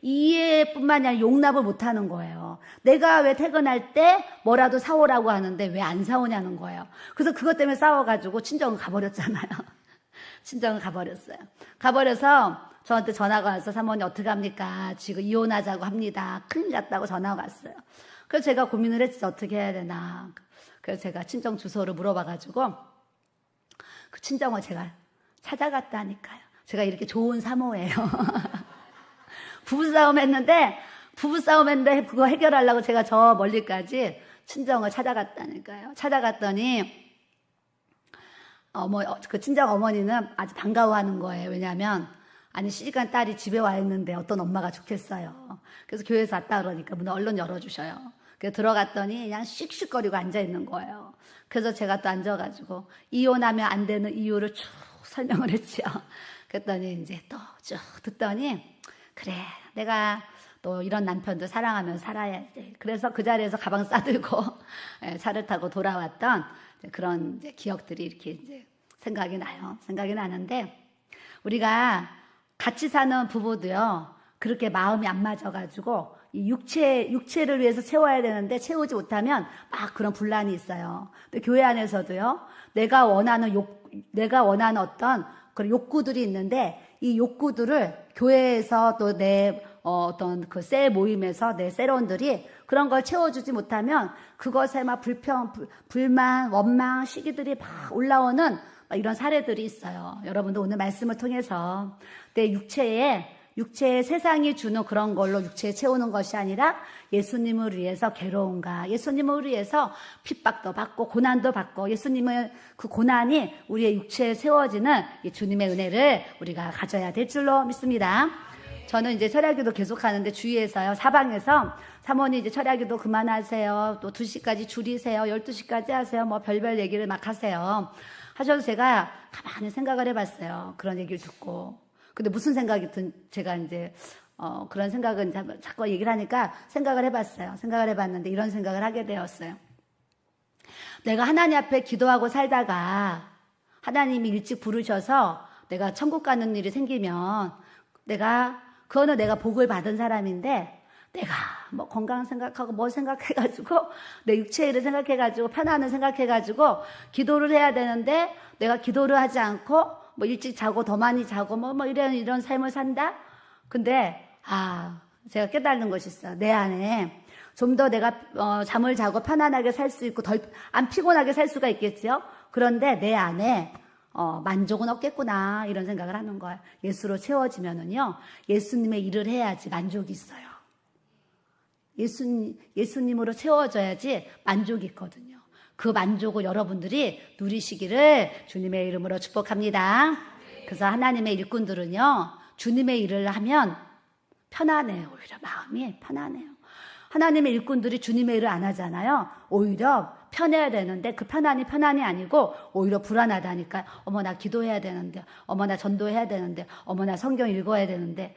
이해뿐만이 아니라 용납을 못 하는 거예요. 내가 왜 퇴근할 때 뭐라도 사오라고 하는데 왜 안 사오냐는 거예요. 그래서 그것 때문에 싸워가지고 친정은 가버렸잖아요. 친정은 가버렸어요. 가버려서 저한테 전화가 와서 사모님 어떡합니까? 지금 이혼하자고 합니다. 큰일 났다고 전화가 왔어요. 그래서 제가 고민을 했지 어떻게 해야 되나. 그래서 제가 친정 주소를 물어봐가지고 그 친정을 제가 찾아갔다니까요. 제가 이렇게 좋은 사모예요. 부부싸움 했는데 그거 해결하려고 제가 저 멀리까지 친정을 찾아갔다니까요. 찾아갔더니 그 친정 어머니는 아주 반가워하는 거예요. 왜냐하면 아니 시집간 딸이 집에 와 있는데 어떤 엄마가 좋겠어요. 그래서 교회에서 왔다 그러니까 문을 얼른 열어주셔요. 그래서 들어갔더니 그냥 씩씩거리고 앉아있는 거예요. 그래서 제가 또 앉아가지고 이혼하면 안 되는 이유를 쭉 설명을 했죠. 그랬더니 이제 또 쭉 듣더니 그래 내가 또 이런 남편도 사랑하면 살아야 돼. 그래서 그 자리에서 가방 싸들고 차를 타고 돌아왔던 그런 이제 기억들이 이렇게 이제 생각이 나요. 생각이 나는데 우리가 같이 사는 부부도요. 그렇게 마음이 안 맞아가지고 이 육체를 위해서 채워야 되는데 채우지 못하면 막 그런 분란이 있어요. 근데 교회 안에서도요. 내가 원하는 어떤 그런 욕구들이 있는데 이 욕구들을 교회에서 또 내 어떤 그 셀 모임에서 내 셀원들이 그런 걸 채워주지 못하면 그것에 막 불만, 원망, 시기들이 막 올라오는 막 이런 사례들이 있어요. 여러분도 오늘 말씀을 통해서 내 육체에 세상이 주는 그런 걸로 육체에 채우는 것이 아니라 예수님을 위해서 괴로움과 예수님을 위해서 핍박도 받고 고난도 받고 예수님의 그 고난이 우리의 육체에 세워지는 이 주님의 은혜를 우리가 가져야 될 줄로 믿습니다. 저는 이제 철야기도 계속 하는데 주위에서요, 사방에서 사모님 이제 철야기도 그만하세요. 또 2시까지 줄이세요. 12시까지 하세요. 뭐 별별 얘기를 막 하세요. 하셔서 제가 가만히 생각을 해봤어요. 그런 얘기를 듣고. 근데 무슨 생각이 제가 이제, 그런 생각은 자꾸 얘기를 하니까 생각을 해봤어요. 생각을 해봤는데 이런 생각을 하게 되었어요. 내가 하나님 앞에 기도하고 살다가 하나님이 일찍 부르셔서 내가 천국 가는 일이 생기면 그거는 내가 복을 받은 사람인데 내가 뭐 건강 생각하고 뭐 생각해가지고 내 육체 일을 생각해가지고 편안을 생각해가지고 기도를 해야 되는데 내가 기도를 하지 않고 뭐 일찍 자고 더 많이 자고 뭐 이런 삶을 산다? 근데 제가 깨달은 것이 있어. 내 안에 좀 더 내가 잠을 자고 편안하게 살 수 있고 덜 안 피곤하게 살 수가 있겠죠. 그런데 내 안에 만족은 없겠구나 이런 생각을 하는 거예요. 예수로 채워지면은요 예수님의 일을 해야지 만족이 있어요. 예수님으로 채워져야지 만족이 있거든요. 그 만족을 여러분들이 누리시기를 주님의 이름으로 축복합니다. 그래서 하나님의 일꾼들은요 주님의 일을 하면 편안해요. 오히려 마음이 편안해요. 하나님의 일꾼들이 주님의 일을 안 하잖아요. 오히려 편해야 되는데 그 편안이 아니고 오히려 불안하다니까. 어머 나 기도해야 되는데, 어머 나 전도해야 되는데, 어머 나 성경 읽어야 되는데,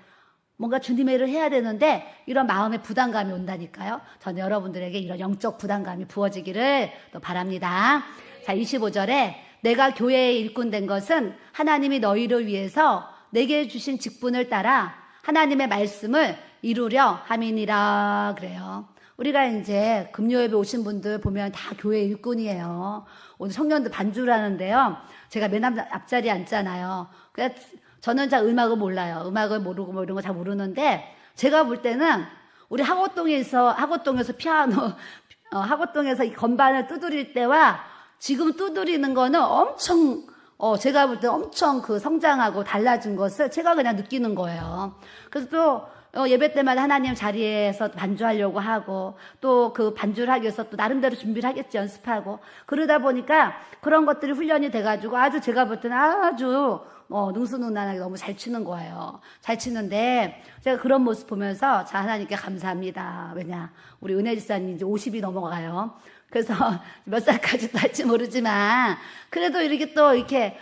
뭔가 주님의 일을 해야 되는데 이런 마음의 부담감이 온다니까요. 저는 여러분들에게 이런 영적 부담감이 부어지기를 또 바랍니다. 자, 25절에 내가 교회의 일꾼 된 것은 하나님이 너희를 위해서 내게 주신 직분을 따라 하나님의 말씀을 이루려 함이니라 그래요. 우리가 이제 금요예배 오신 분들 보면 다 교회 일꾼이에요. 오늘 청년들 반주를 하는데요. 제가 맨 앞자리에 앉잖아요. 그래서 저는 잘 음악을 몰라요. 음악을 모르고 뭐 이런 거 잘 모르는데 제가 볼 때는 우리 하고동에서 피아노, 하고동에서 이 건반을 두드릴 때와 지금 두드리는 거는 엄청 제가 볼 때 엄청 그 성장하고 달라진 것을 제가 그냥 느끼는 거예요. 그래서 또 예배 때마다 하나님 자리에서 반주하려고 하고 또 그 반주를 하기 위해서 또 나름대로 준비를 하겠지, 연습하고. 그러다 보니까 그런 것들이 훈련이 돼가지고 아주 제가 볼 때는 아주 능수능란하게 너무 잘 치는 거예요. 잘 치는데 제가 그런 모습 보면서 자, 하나님께 감사합니다. 왜냐, 우리 은혜 집사님 이제 50이 넘어가요. 그래서 몇 살까지도 할지 모르지만 그래도 이렇게 또 이렇게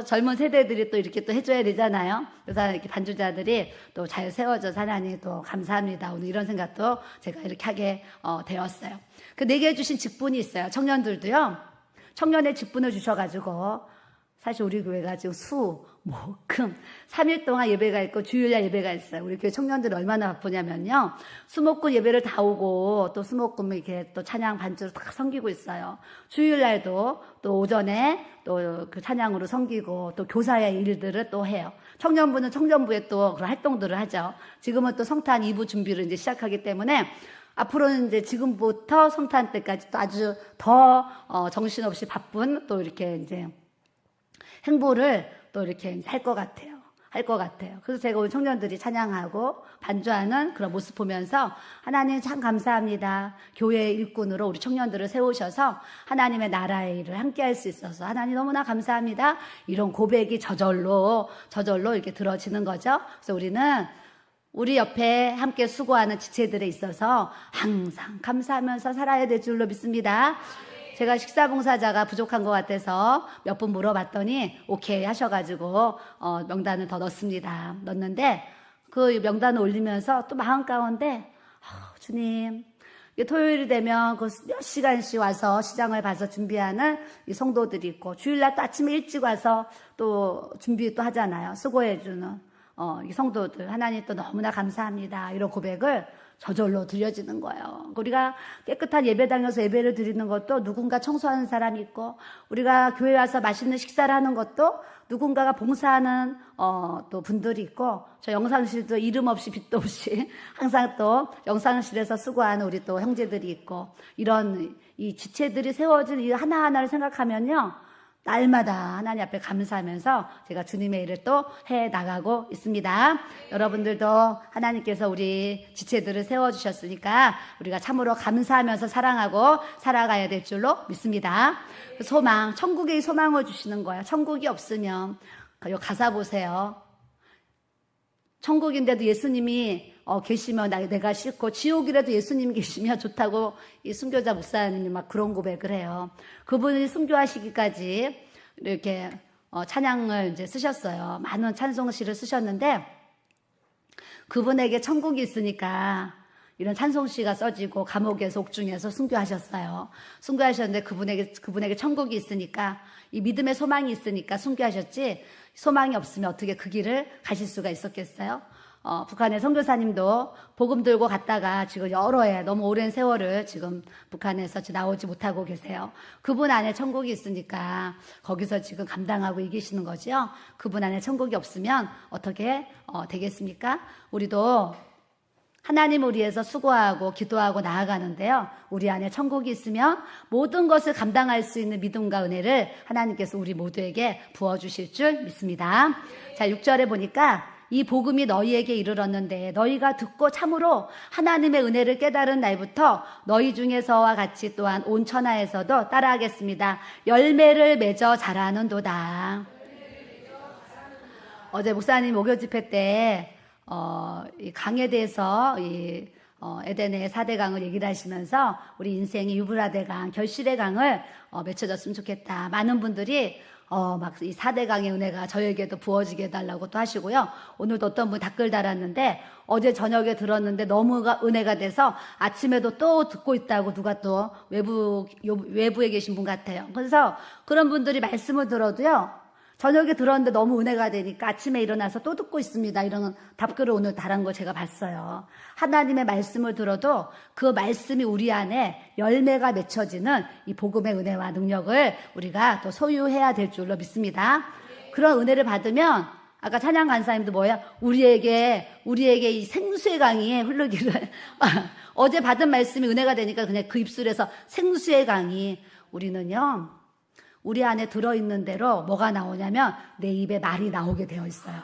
젊은 세대들이 또 이렇게 또 해줘야 되잖아요. 그래서 이렇게 반주자들이 또 잘 세워져서 하나님 또 감사합니다. 오늘 이런 생각도 제가 이렇게 하게 되었어요. 그 내게 해주신 직분이 있어요. 청년들도요. 청년의 직분을 주셔가지고 사실 우리 교회가 지금 수, 목, 금 3일 동안 예배가 있고 주일날 예배가 있어요. 우리 교회 청년들이 얼마나 바쁘냐면요. 수목금 예배를 다 오고 또 수목금 이렇게 또 찬양 반주로 다 섬기고 있어요. 주일날도 또 오전에 또 그 찬양으로 섬기고 또 교사의 일들을 또 해요. 청년부는 청년부에 또 그런 활동들을 하죠. 지금은 또 성탄 2부 준비를 이제 시작하기 때문에 앞으로는 이제 지금부터 성탄 때까지 또 아주 더 정신없이 바쁜 또 이렇게 이제 행보를 또 이렇게 할 것 같아요. 할 것 같아요. 그래서 제가 오늘 청년들이 찬양하고 반주하는 그런 모습 보면서 하나님 참 감사합니다. 교회의 일꾼으로 우리 청년들을 세우셔서 하나님의 나라의 일을 함께 할 수 있어서 하나님 너무나 감사합니다. 이런 고백이 저절로 이렇게 들어지는 거죠. 그래서 우리는 우리 옆에 함께 수고하는 지체들에 있어서 항상 감사하면서 살아야 될 줄로 믿습니다. 제가 식사봉사자가 부족한 것 같아서 몇 분 물어봤더니 오케이 하셔가지고 명단을 더 넣습니다. 넣었는데 그 명단을 올리면서 또 마음 가운데 주님, 토요일이 되면 그 몇 시간씩 와서 시장을 봐서 준비하는 이 성도들이 있고 주일날 또 아침에 일찍 와서 또 준비 또 하잖아요. 수고해주는 이 성도들, 하나님 또 너무나 감사합니다. 이런 고백을 저절로 들려지는 거예요. 우리가 깨끗한 예배당에서 예배를 드리는 것도 누군가 청소하는 사람이 있고, 우리가 교회 와서 맛있는 식사를 하는 것도 누군가가 봉사하는 또 분들이 있고, 저 영상실도 이름 없이 빛도 없이 항상 또 영상실에서 수고하는 우리 또 형제들이 있고, 이런 이 지체들이 세워진 이 하나하나를 생각하면요, 날마다 하나님 앞에 감사하면서 제가 주님의 일을 또 해 나가고 있습니다. 여러분들도 하나님께서 우리 지체들을 세워주셨으니까 우리가 참으로 감사하면서 사랑하고 살아가야 될 줄로 믿습니다. 소망, 천국의 소망을 주시는 거예요. 천국이 없으면 요 가사 보세요. 천국인데도 예수님이 계시면 내가 싫고, 지옥이라도 예수님이 계시면 좋다고 이 순교자 목사님이 막 그런 고백을 해요. 그분이 순교하시기까지 이렇게 찬양을 이제 쓰셨어요. 많은 찬송시를 쓰셨는데 그분에게 천국이 있으니까 이런 찬송시가 써지고 감옥에서 옥중에서 순교하셨어요. 순교하셨는데 그분에게 천국이 있으니까, 이 믿음의 소망이 있으니까 순교하셨지, 소망이 없으면 어떻게 그 길을 가실 수가 있었겠어요? 북한의 선교사님도 복음 들고 갔다가 지금 여러 해, 너무 오랜 세월을 지금 북한에서 나오지 못하고 계세요. 그분 안에 천국이 있으니까 거기서 지금 감당하고 이기시는 거죠. 그분 안에 천국이 없으면 어떻게 되겠습니까? 우리도 하나님을 위해서 수고하고 기도하고 나아가는데요, 우리 안에 천국이 있으면 모든 것을 감당할 수 있는 믿음과 은혜를 하나님께서 우리 모두에게 부어주실 줄 믿습니다. 자, 6절에 보니까 이 복음이 너희에게 이르렀는데 너희가 듣고 참으로 하나님의 은혜를 깨달은 날부터 너희 중에서와 같이 또한 온 천하에서도 따라하겠습니다. 열매를 맺어 자라는도다. 어제 목사님 목요 집회 때 이 강에 대해서 에덴의 4대 강을 얘기를 하시면서 우리 인생의 유브라데 강, 결실의 강을 맺혀졌으면 좋겠다. 많은 분들이 막 이 4대 강의 은혜가 저에게도 부어지게 해달라고 또 하시고요. 오늘도 어떤 분 댓글 달았는데 어제 저녁에 들었는데 너무 은혜가 돼서 아침에도 또 듣고 있다고 누가 또 외부에 계신 분 같아요. 그래서 그런 분들이 말씀을 들어도요, 저녁에 들었는데 너무 은혜가 되니까 아침에 일어나서 또 듣고 있습니다. 이런 답글을 오늘 달은 거 제가 봤어요. 하나님의 말씀을 들어도 그 말씀이 우리 안에 열매가 맺혀지는 이 복음의 은혜와 능력을 우리가 또 소유해야 될 줄로 믿습니다. 그런 은혜를 받으면 아까 찬양 간사님도 뭐야? 우리에게 이 생수의 강이 흐르기를 어제 받은 말씀이 은혜가 되니까 그냥 그 입술에서 생수의 강이, 우리는요, 우리 안에 들어있는 대로 뭐가 나오냐면 내 입에 말이 나오게 되어 있어요.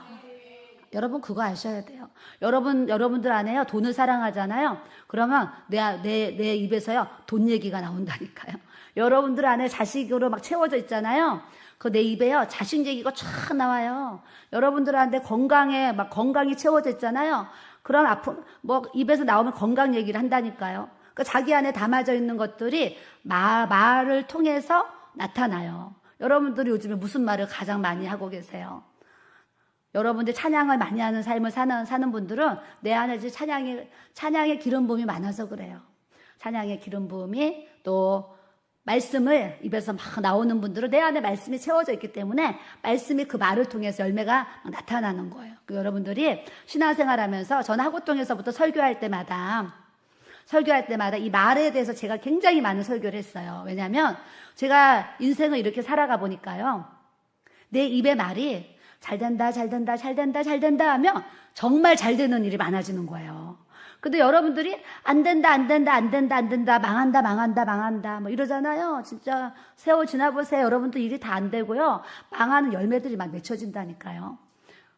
여러분 그거 아셔야 돼요. 여러분들 안에요. 돈을 사랑하잖아요. 그러면 내 입에서요. 돈 얘기가 나온다니까요. 여러분들 안에 자식으로 막 채워져 있잖아요. 그 내 입에요. 자식 얘기가 쫙 나와요. 여러분들한테 건강이 채워져 있잖아요. 그럼 입에서 나오면 건강 얘기를 한다니까요. 그 자기 안에 담아져 있는 것들이 말을 통해서 나타나요. 여러분들이 요즘에 무슨 말을 가장 많이 하고 계세요? 여러분들 찬양을 많이 하는 삶을 사는 분들은 내 안에 찬양의 기름 부음이 많아서 그래요. 찬양의 기름 부음이 또 말씀을 입에서 막 나오는 분들은 내 안에 말씀이 채워져 있기 때문에 말씀이 그 말을 통해서 열매가 나타나는 거예요. 여러분들이 신앙생활 하면서 저는 하구동에서부터 설교할 때마다 이 말에 대해서 제가 굉장히 많은 설교를 했어요. 왜냐하면 제가 인생을 이렇게 살아가 보니까요. 내 입의 말이 잘 된다 하면 정말 잘 되는 일이 많아지는 거예요. 근데 여러분들이 안 된다, 망한다, 뭐 이러잖아요. 진짜 세월 지나보세요. 여러분들 일이 다 안 되고요. 망하는 열매들이 막 맺혀진다니까요.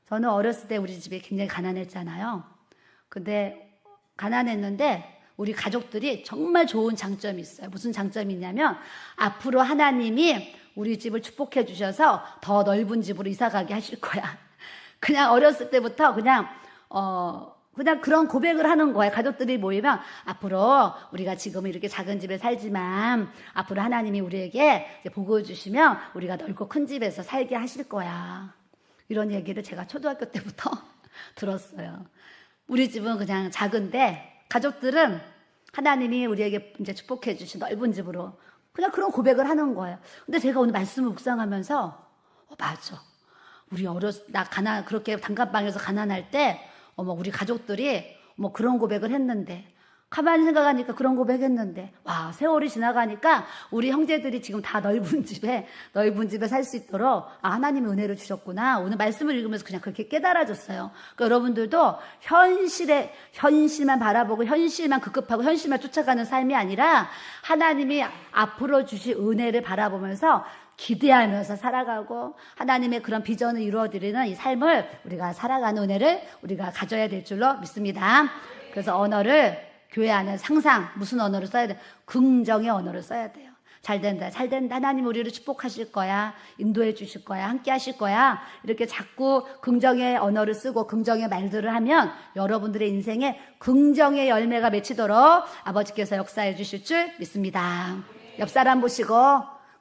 저는 어렸을 때 우리 집이 굉장히 가난했잖아요. 근데 가난했는데 우리 가족들이 정말 좋은 장점이 있어요. 무슨 장점이 있냐면 앞으로 하나님이 우리 집을 축복해 주셔서 더 넓은 집으로 이사 가게 하실 거야. 그냥 어렸을 때부터 그냥 그런 고백을 하는 거예요. 가족들이 모이면 앞으로 우리가 지금 이렇게 작은 집에 살지만 앞으로 하나님이 우리에게 복을 주시면 우리가 넓고 큰 집에서 살게 하실 거야. 이런 얘기를 제가 초등학교 때부터 들었어요. 우리 집은 그냥 작은데 가족들은 하나님이 우리에게 이제 축복해 주신 넓은 집으로 그냥 그런 고백을 하는 거예요. 근데 제가 오늘 말씀을 묵상하면서 맞아. 그렇게 단칸방에서 가난할 때 우리 가족들이 그런 고백을 했는데 가만히 생각하니까 그런 고백했는데 와 세월이 지나가니까 우리 형제들이 지금 다 넓은 집에 살 수 있도록 하나님의 은혜를 주셨구나. 오늘 말씀을 읽으면서 그냥 그렇게 깨달아졌어요. 그러니까 여러분들도 현실만 바라보고 현실만 급급하고 현실만 쫓아가는 삶이 아니라 하나님이 앞으로 주실 은혜를 바라보면서 기대하면서 살아가고 하나님의 그런 비전을 이루어드리는 이 삶을 우리가 살아가는 은혜를 우리가 가져야 될 줄로 믿습니다. 그래서 언어를 교회 안에 항상 무슨 언어를 써야 돼요? 긍정의 언어를 써야 돼요. 잘 된다. 하나님 우리를 축복하실 거야. 인도해 주실 거야. 함께 하실 거야. 이렇게 자꾸 긍정의 언어를 쓰고 긍정의 말들을 하면 여러분들의 인생에 긍정의 열매가 맺히도록 아버지께서 역사해 주실 줄 믿습니다. 옆 사람 보시고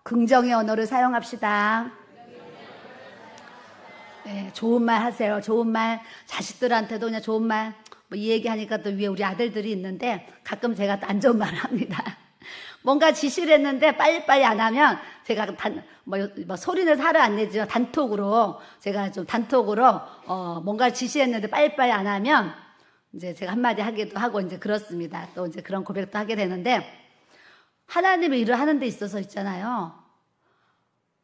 긍정의 언어를 사용합시다. 네, 좋은 말 하세요. 좋은 말. 자식들한테도 그냥 좋은 말. 이 얘기하니까 또 위에 우리 아들들이 있는데 가끔 제가 또 안 좋은 말을 합니다. 뭔가 지시를 했는데 빨리빨리 안 하면 제가 소리는 살을 안 내지만 제가 좀 단톡으로 뭔가 지시했는데 빨리빨리 안 하면 이제 제가 한마디 하기도 하고 이제 그렇습니다. 또 이제 그런 고백도 하게 되는데 하나님의 일을 하는 데 있어서 있잖아요.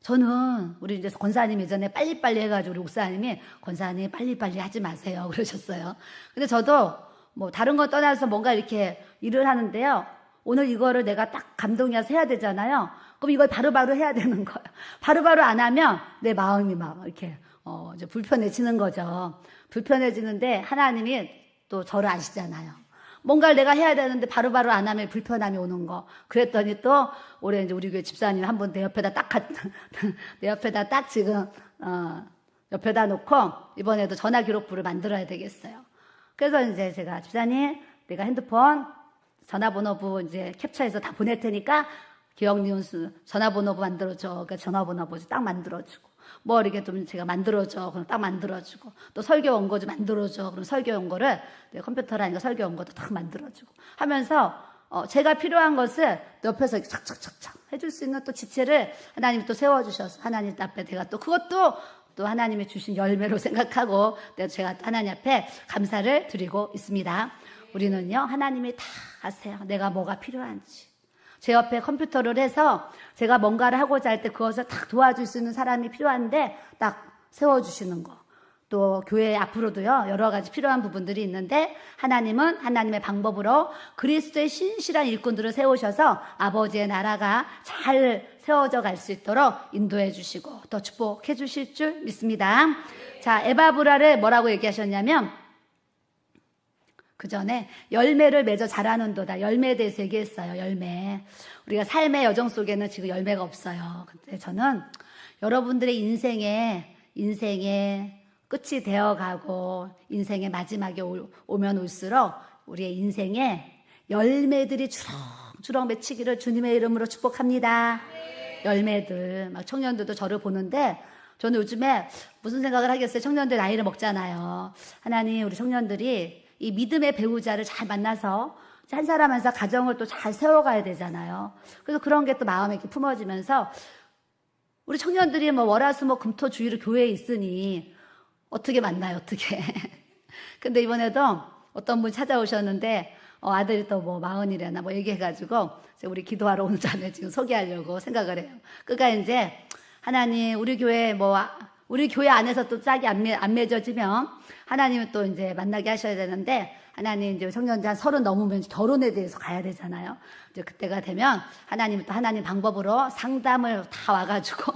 저는 우리 이제 권사님 예전에 빨리빨리 해가지고 우리 목사님이 권사님 빨리빨리 하지 마세요 그러셨어요. 근데 저도 다른 거 떠나서 뭔가 이렇게 일을 하는데요. 오늘 이거를 내가 딱 감동이 와서 해야 되잖아요. 그럼 이걸 바로바로 해야 되는 거예요. 바로바로 안 하면 내 마음이 막 이렇게 이제 불편해지는 거죠. 불편해지는데 하나님이 또 저를 아시잖아요. 뭔가를 내가 해야 되는데 바로바로 안 하면 불편함이 오는 거. 그랬더니 또 올해 이제 우리 교회 집사님 한 분 내 옆에다 딱 지금 옆에다 놓고 이번에도 전화 기록부를 만들어야 되겠어요. 그래서 이제 제가 집사님 내가 핸드폰 전화번호부 이제 캡처해서 다 보낼 테니까 기억 니은수 전화번호부 만들어줘. 그러니까 전화번호부 딱 만들어주고. 이렇게 좀 제가 만들어줘. 그럼 딱 만들어주고. 또 설교 원고 좀 만들어줘. 그럼 설교 원고를 컴퓨터라니까 설교 원고도 딱 만들어주고. 하면서, 제가 필요한 것을 옆에서 착착착착 해줄 수 있는 또 지체를 하나님이 또 세워주셔서 하나님 앞에 제가 또 그것도 또 하나님이 주신 열매로 생각하고 제가 하나님 앞에 감사를 드리고 있습니다. 우리는요, 하나님이 다 아세요. 내가 뭐가 필요한지. 제 옆에 컴퓨터를 해서 제가 뭔가를 하고자 할 때 그것을 딱 도와줄 수 있는 사람이 필요한데 딱 세워주시는 거. 또 교회 앞으로도요, 여러 가지 필요한 부분들이 있는데, 하나님은 하나님의 방법으로 그리스도의 신실한 일꾼들을 세우셔서 아버지의 나라가 잘 세워져 갈 수 있도록 인도해 주시고 또 축복해 주실 줄 믿습니다. 자, 에바브라를 뭐라고 얘기하셨냐면, 그 전에 열매를 맺어 자라는도다. 열매에 대해서 얘기했어요. 열매. 우리가 삶의 여정 속에는 지금 열매가 없어요. 근데 저는 여러분들의 인생에 끝이 되어가고 인생의 마지막에 오면 올수록 우리의 인생에 열매들이 주렁주렁 맺히기를 주님의 이름으로 축복합니다. 열매들. 막 청년들도 저를 보는데 저는 요즘에 무슨 생각을 하겠어요. 청년들 나이를 먹잖아요. 하나님, 우리 청년들이 이 믿음의 배우자를 잘 만나서 한 사람 한 사람 가정을 또 잘 세워가야 되잖아요. 그래서 그런 게 또 마음에 이렇게 품어지면서 우리 청년들이 뭐 월화수목 금토주의로 교회에 있으니 어떻게 만나요, 어떻게. 근데 이번에도 어떤 분 찾아오셨는데 아들이 또 뭐 40이래나 뭐 얘기해가지고 우리 기도하러 오는 전에 지금 소개하려고 생각을 해요. 그러니까 이제 하나님, 우리 교회 안에서 또 짝이 안 맺어지면 하나님은 또 이제 만나게 하셔야 되는데, 하나님 이제 청년들 한 30 넘으면 결혼에 대해서 가야 되잖아요. 이제 그때가 되면 하나님은 또 하나님 방법으로 상담을 다 와가지고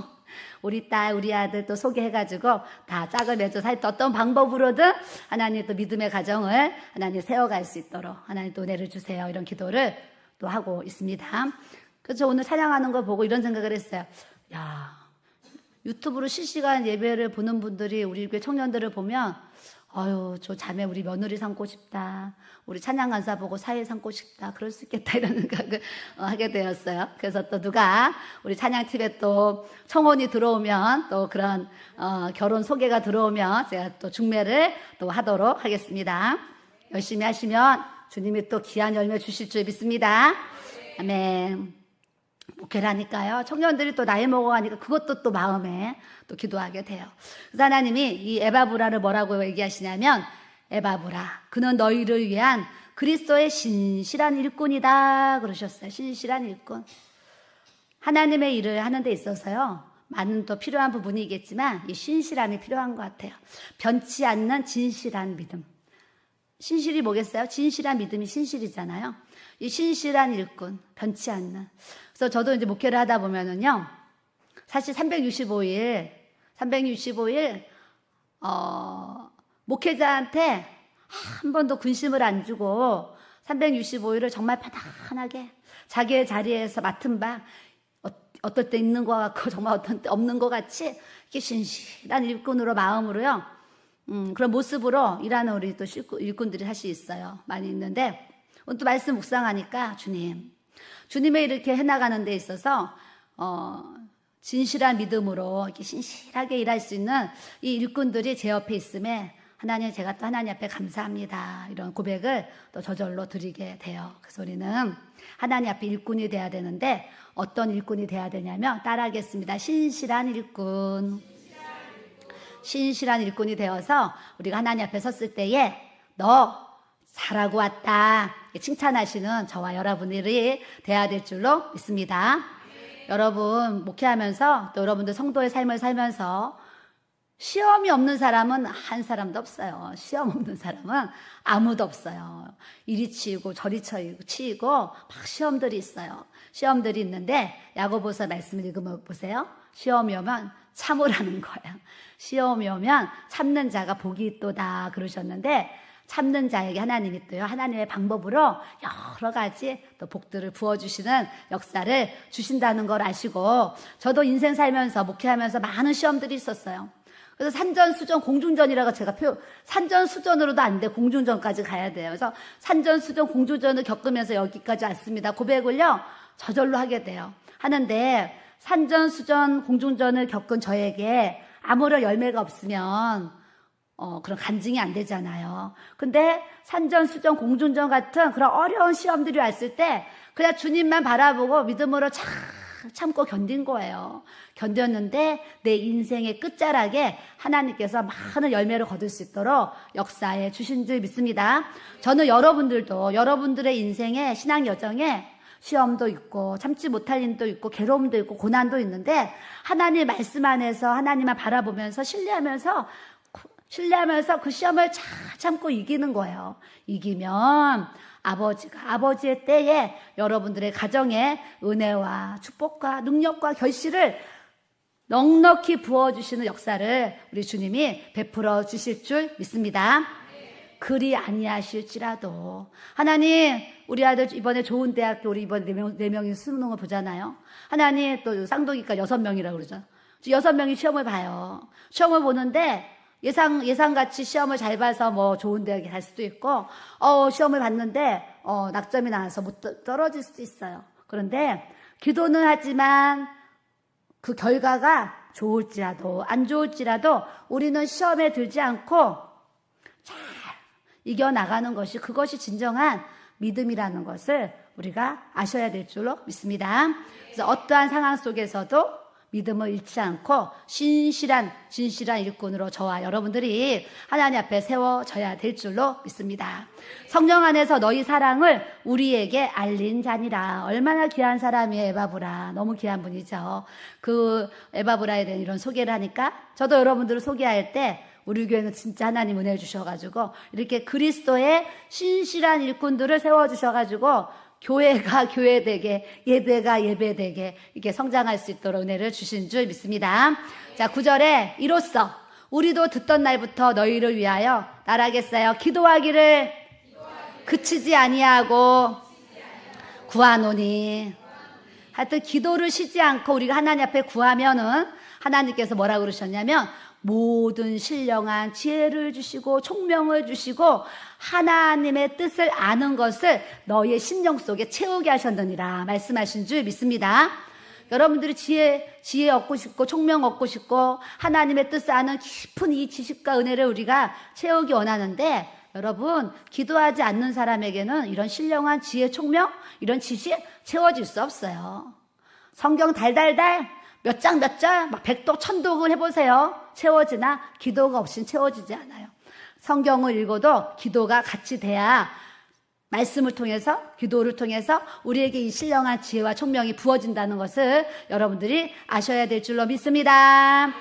우리 딸, 우리 아들 또 소개해가지고 다 짝을 맺어서 하여튼 어떤 방법으로든 하나님 또 믿음의 가정을 하나님 세워갈 수 있도록 하나님 또 은혜를 주세요. 이런 기도를 또 하고 있습니다. 그래서 오늘 찬양하는 걸 보고 이런 생각을 했어요. 야, 유튜브로 실시간 예배를 보는 분들이 우리 교회 청년들을 보면 아유, 저 자매 우리 며느리 삼고 싶다. 우리 찬양 간사 보고 사회 삼고 싶다. 그럴 수 있겠다. 이런 생각을 하게 되었어요. 그래서 또 누가 우리 찬양팀에 또 청혼이 들어오면 또 그런 결혼 소개가 들어오면 제가 또 중매를 또 하도록 하겠습니다. 열심히 하시면 주님이 또 귀한 열매 주실 줄 믿습니다. 아멘. 목회를 하니까요, 청년들이 또 나이 먹어가니까 그것도 또 마음에 또 기도하게 돼요. 그래서 하나님이 이 에바브라를 뭐라고 얘기하시냐면, 에바브라, 그는 너희를 위한 그리스도의 신실한 일꾼이다 그러셨어요. 신실한 일꾼. 하나님의 일을 하는 데 있어서요, 많은 또 필요한 부분이겠지만 이 신실함이 필요한 것 같아요. 변치 않는 진실한 믿음. 신실이 뭐겠어요? 진실한 믿음이 신실이잖아요. 이 신실한 일꾼, 변치 않는. 그래서 저도 이제 목회를 하다 보면은요, 사실 365일, 목회자한테 한 번도 군심을 안 주고 365일을 정말 편안하게 자기의 자리에서 맡은 바, 어떨 때 있는 것 같고 정말 어떤 때 없는 것 같이 이렇게 신실한 일꾼으로 마음으로요, 그런 모습으로 일하는 우리 또 일꾼들이 사실 있어요. 많이 있는데, 오늘 또 말씀 묵상하니까 주님의 이렇게 해나가는 데 있어서 진실한 믿음으로 이렇게 신실하게 일할 수 있는 이 일꾼들이 제 옆에 있음에 하나님, 제가 또 하나님 앞에 감사합니다. 이런 고백을 또 저절로 드리게 돼요. 그래서 우리는 하나님 앞에 일꾼이 돼야 되는데 어떤 일꾼이 돼야 되냐면, 따라하겠습니다. 신실한 일꾼. 신실한 일꾼이 되어서 우리가 하나님 앞에 섰을 때에 너 잘하고 왔다 칭찬하시는 저와 여러분들이 돼야 될 줄로 믿습니다. 여러분 목회하면서 또 여러분들 성도의 삶을 살면서 시험이 없는 사람은 한 사람도 없어요. 시험 없는 사람은 아무도 없어요. 이리 치이고 저리 치이고 막 시험들이 있어요. 시험들이 있는데 야고보서 말씀을 읽으면 보세요. 시험이 오면 참으라는 거예요. 시험이 오면 참는 자가 복이 있도다 그러셨는데, 참는 자에게 하나님이 또요, 하나님의 방법으로 여러 가지 또 복들을 부어주시는 역사를 주신다는 걸 아시고, 저도 인생 살면서 목회하면서 많은 시험들이 있었어요. 그래서 산전수전 공중전이라고 제가 산전수전으로도 안 돼, 공중전까지 가야 돼요. 그래서 산전수전 공중전을 겪으면서 여기까지 왔습니다. 고백을요 저절로 하게 돼요. 하는데 산전수전 공중전을 겪은 저에게 아무런 열매가 없으면 그런 간증이 안 되잖아요. 근데 산전수전 공중전 같은 그런 어려운 시험들이 왔을 때 그냥 주님만 바라보고 믿음으로 참고 견딘 거예요. 견뎠는데 내 인생의 끝자락에 하나님께서 많은 열매를 거둘 수 있도록 역사해 주신 줄 믿습니다. 저는 여러분들도 여러분들의 인생의 신앙 여정에 시험도 있고 참지 못할 일도 있고 괴로움도 있고 고난도 있는데, 하나님의 말씀 안에서 하나님만 바라보면서 신뢰하면서 신뢰하면서 그 시험을 잘 참고 이기는 거예요. 이기면 아버지의 때에 여러분들의 가정에 은혜와 축복과 능력과 결실을 넉넉히 부어주시는 역사를 우리 주님이 베풀어 주실 줄 믿습니다. 그리 아니하실지라도 하나님, 우리 아들 이번에 좋은 대학교 우리 이번에 4명이 수능을 보잖아요. 하나님, 또 쌍둥이가 6명이라고 그러죠. 6명이 시험을 봐요. 시험을 보는데 예상같이 시험을 잘 봐서 뭐 좋은 대학에 갈 수도 있고, 시험을 봤는데 낙점이 나와서 못 떨어질 수도 있어요. 그런데 기도는 하지만 그 결과가 좋을지라도 안 좋을지라도 우리는 시험에 들지 않고 잘 이겨나가는 것이, 그것이 진정한 믿음이라는 것을 우리가 아셔야 될 줄로 믿습니다. 그래서 어떠한 상황 속에서도 믿음을 잃지 않고 진실한 일꾼으로 저와 여러분들이 하나님 앞에 세워져야 될 줄로 믿습니다. 성령 안에서 너희 사랑을 우리에게 알린 자니라. 얼마나 귀한 사람이에요, 에바브라. 너무 귀한 분이죠. 그 에바브라에 대한 이런 소개를 하니까 저도 여러분들을 소개할 때 우리 교회는 진짜 하나님 은혜 주셔가지고 이렇게 그리스도의 신실한 일꾼들을 세워주셔가지고 교회가 교회되게, 예배가 예배되게 이렇게 성장할 수 있도록 은혜를 주신 줄 믿습니다. 자, 9절에 이로써 우리도 듣던 날부터 너희를 위하여 나라겠어요. 기도하기를 그치지 아니하고 구하노니. 하여튼 기도를 쉬지 않고 우리가 하나님 앞에 구하면은 하나님께서 뭐라고 그러셨냐면 모든 신령한 지혜를 주시고 총명을 주시고 하나님의 뜻을 아는 것을 너희의 심령 속에 채우게 하셨느니라 말씀하신 줄 믿습니다. 여러분들이 지혜 얻고 싶고 총명 얻고 싶고 하나님의 뜻을 아는 깊은 이 지식과 은혜를 우리가 채우기 원하는데, 여러분, 기도하지 않는 사람에게는 이런 신령한 지혜, 총명, 이런 지식 채워질 수 없어요. 성경 달달달 몇 장 몇 절 막 100독 1000독을 해보세요. 채워지나? 기도가 없이는 채워지지 않아요. 성경을 읽어도 기도가 같이 돼야 말씀을 통해서, 기도를 통해서 우리에게 이 신령한 지혜와 총명이 부어진다는 것을 여러분들이 아셔야 될 줄로 믿습니다.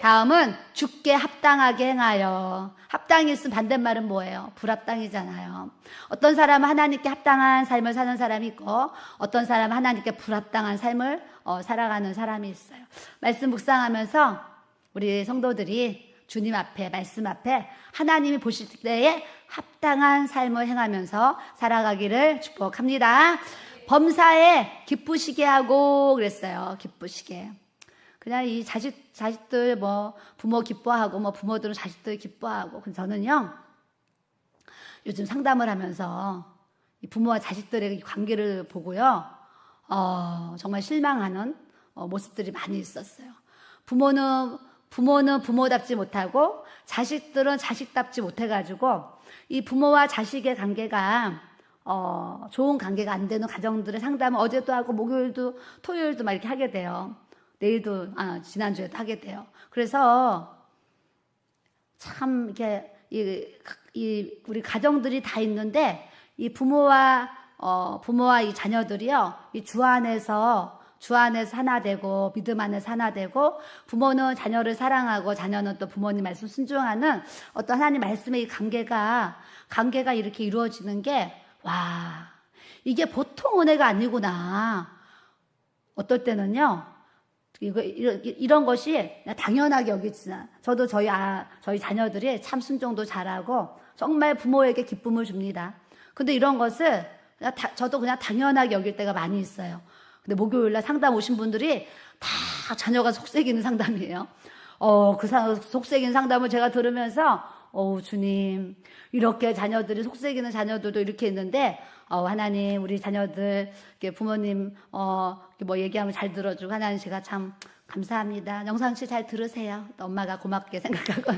다음은 주께 합당하게 행하여. 합당이 있으면 반대말은 뭐예요? 불합당이잖아요. 어떤 사람은 하나님께 합당한 삶을 사는 사람이 있고 어떤 사람은 하나님께 불합당한 삶을 살아가는 사람이 있어요. 말씀 묵상하면서 우리 성도들이 주님 앞에, 말씀 앞에 하나님이 보실 때에 합당한 삶을 행하면서 살아가기를 축복합니다. 범사에 기쁘시게 하고 그랬어요. 기쁘시게. 그냥 이 자식들 뭐 부모 기뻐하고 뭐 부모들은 자식들 기뻐하고. 근데 저는요, 요즘 상담을 하면서 이 부모와 자식들의 관계를 보고요, 정말 실망하는 모습들이 많이 있었어요. 부모는 부모답지 못하고 자식들은 자식답지 못해가지고 이 부모와 자식의 관계가 좋은 관계가 안 되는 가정들의 상담을 어제도 하고 목요일도 토요일도 막 이렇게 하게 돼요. 내일도 지난주에도 하게 돼요. 그래서 참 이렇게 우리 가정들이 다 있는데 이 부모와 이 자녀들이요, 이 주 안에서 하나 되고 믿음 안에서 하나 되고, 부모는 자녀를 사랑하고 자녀는 또 부모님 말씀 순종하는 어떤 하나님 말씀의 이 관계가 이렇게 이루어지는 게, 와, 이게 보통 은혜가 아니구나. 어떨 때는요, 이런 것이 당연하게 여기지나. 저도 저희 자녀들이 참 순종도 잘하고 정말 부모에게 기쁨을 줍니다. 근데 이런 것을 저도 그냥 당연하게 여길 때가 많이 있어요. 근데 목요일날 상담 오신 분들이 다 자녀가 속썩이는 상담이에요. 그 속썩이는 상담을 제가 들으면서, 주님, 이렇게 자녀들이 속썩이는 자녀들도 이렇게 있는데, 하나님, 우리 자녀들, 부모님, 뭐 얘기하면 잘 들어주고, 하나님, 제가 참 감사합니다. 영상씨 잘 들으세요. 또 엄마가 고맙게 생각하고.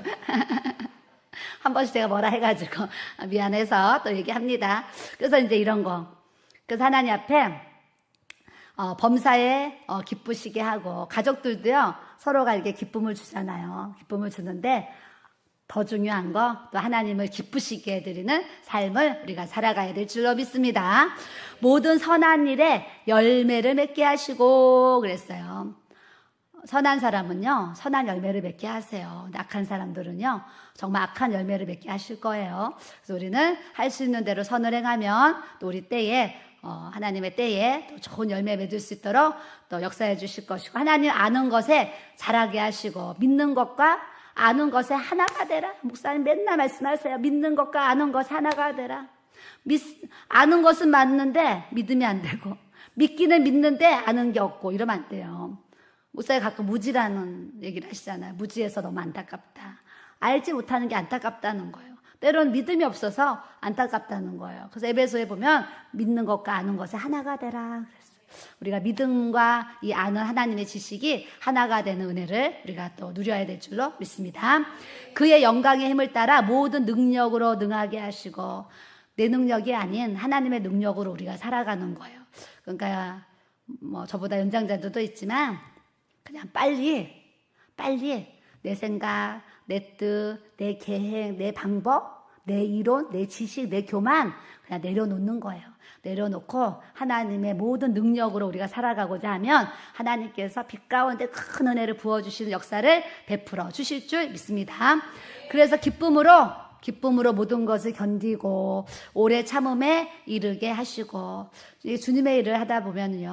한 번씩 제가 뭐라 해가지고, 미안해서 또 얘기합니다. 그래서 이제 이런 거. 그래서 하나님 앞에, 범사에 기쁘시게 하고, 가족들도요, 서로가 이렇게 기쁨을 주잖아요. 기쁨을 주는데, 더 중요한 거, 또 하나님을 기쁘시게 해드리는 삶을 우리가 살아가야 될 줄로 믿습니다. 모든 선한 일에 열매를 맺게 하시고 그랬어요. 선한 사람은요, 선한 열매를 맺게 하세요. 근데 악한 사람들은요, 정말 악한 열매를 맺게 하실 거예요. 그래서 우리는 할 수 있는 대로 선을 행하면 또 우리 때에, 하나님의 때에 또 좋은 열매 맺을 수 있도록 또 역사해 주실 것이고, 하나님 아는 것에 자라게 하시고, 믿는 것과 아는 것에 하나가 되라. 목사님 맨날 말씀하세요. 믿는 것과 아는 것에 하나가 되라. 아는 것은 맞는데 믿으면 안 되고, 믿기는 믿는데 아는 게 없고, 이러면 안 돼요. 목사님 가끔 무지라는 얘기를 하시잖아요. 무지해서 너무 안타깝다. 알지 못하는 게 안타깝다는 거예요. 때로는 믿음이 없어서 안타깝다는 거예요. 그래서 에베소에 보면 믿는 것과 아는 것에 하나가 되라 그랬어요. 우리가 믿음과 이 아는 하나님의 지식이 하나가 되는 은혜를 우리가 또 누려야 될 줄로 믿습니다. 그의 영광의 힘을 따라 모든 능력으로 능하게 하시고, 내 능력이 아닌 하나님의 능력으로 우리가 살아가는 거예요. 그러니까 뭐 저보다 연장자들도 있지만 그냥 빨리 내 생각, 내 뜻, 내 계획, 내 방법, 내 이론, 내 지식, 내 교만 그냥 내려놓는 거예요. 내려놓고 하나님의 모든 능력으로 우리가 살아가고자 하면 하나님께서 빛 가운데 큰 은혜를 부어주시는 역사를 베풀어 주실 줄 믿습니다. 그래서 기쁨으로 모든 것을 견디고 오래 참음에 이르게 하시고, 주님의 일을 하다 보면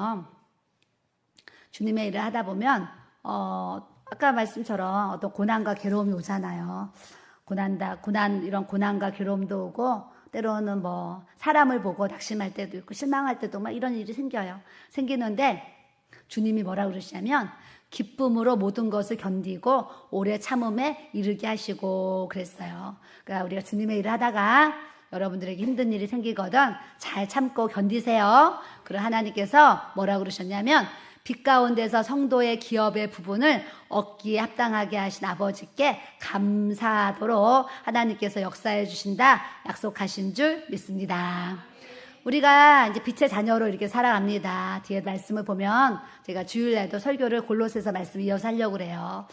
아까 말씀처럼 어떤 고난과 괴로움이 오잖아요. 이런 고난과 괴로움도 오고, 때로는 뭐 사람을 보고 낙심할 때도 있고 실망할 때도 막 이런 일이 생기는데, 주님이 뭐라 그러시냐면 기쁨으로 모든 것을 견디고 오래 참음에 이르게 하시고 그랬어요. 그러니까 우리가 주님의 일을 하다가 여러분들에게 힘든 일이 생기거든 잘 참고 견디세요. 그리고 하나님께서 뭐라 그러셨냐면, 빛 가운데서 성도의 기업의 부분을 얻기에 합당하게 하신 아버지께 감사하도록 하나님께서 역사해 주신다 약속하신 줄 믿습니다. 우리가 이제 빛의 자녀로 이렇게 살아갑니다. 뒤에 말씀을 보면, 제가 주일날도 설교를 골로새서 말씀 이어서 하려고 그래요.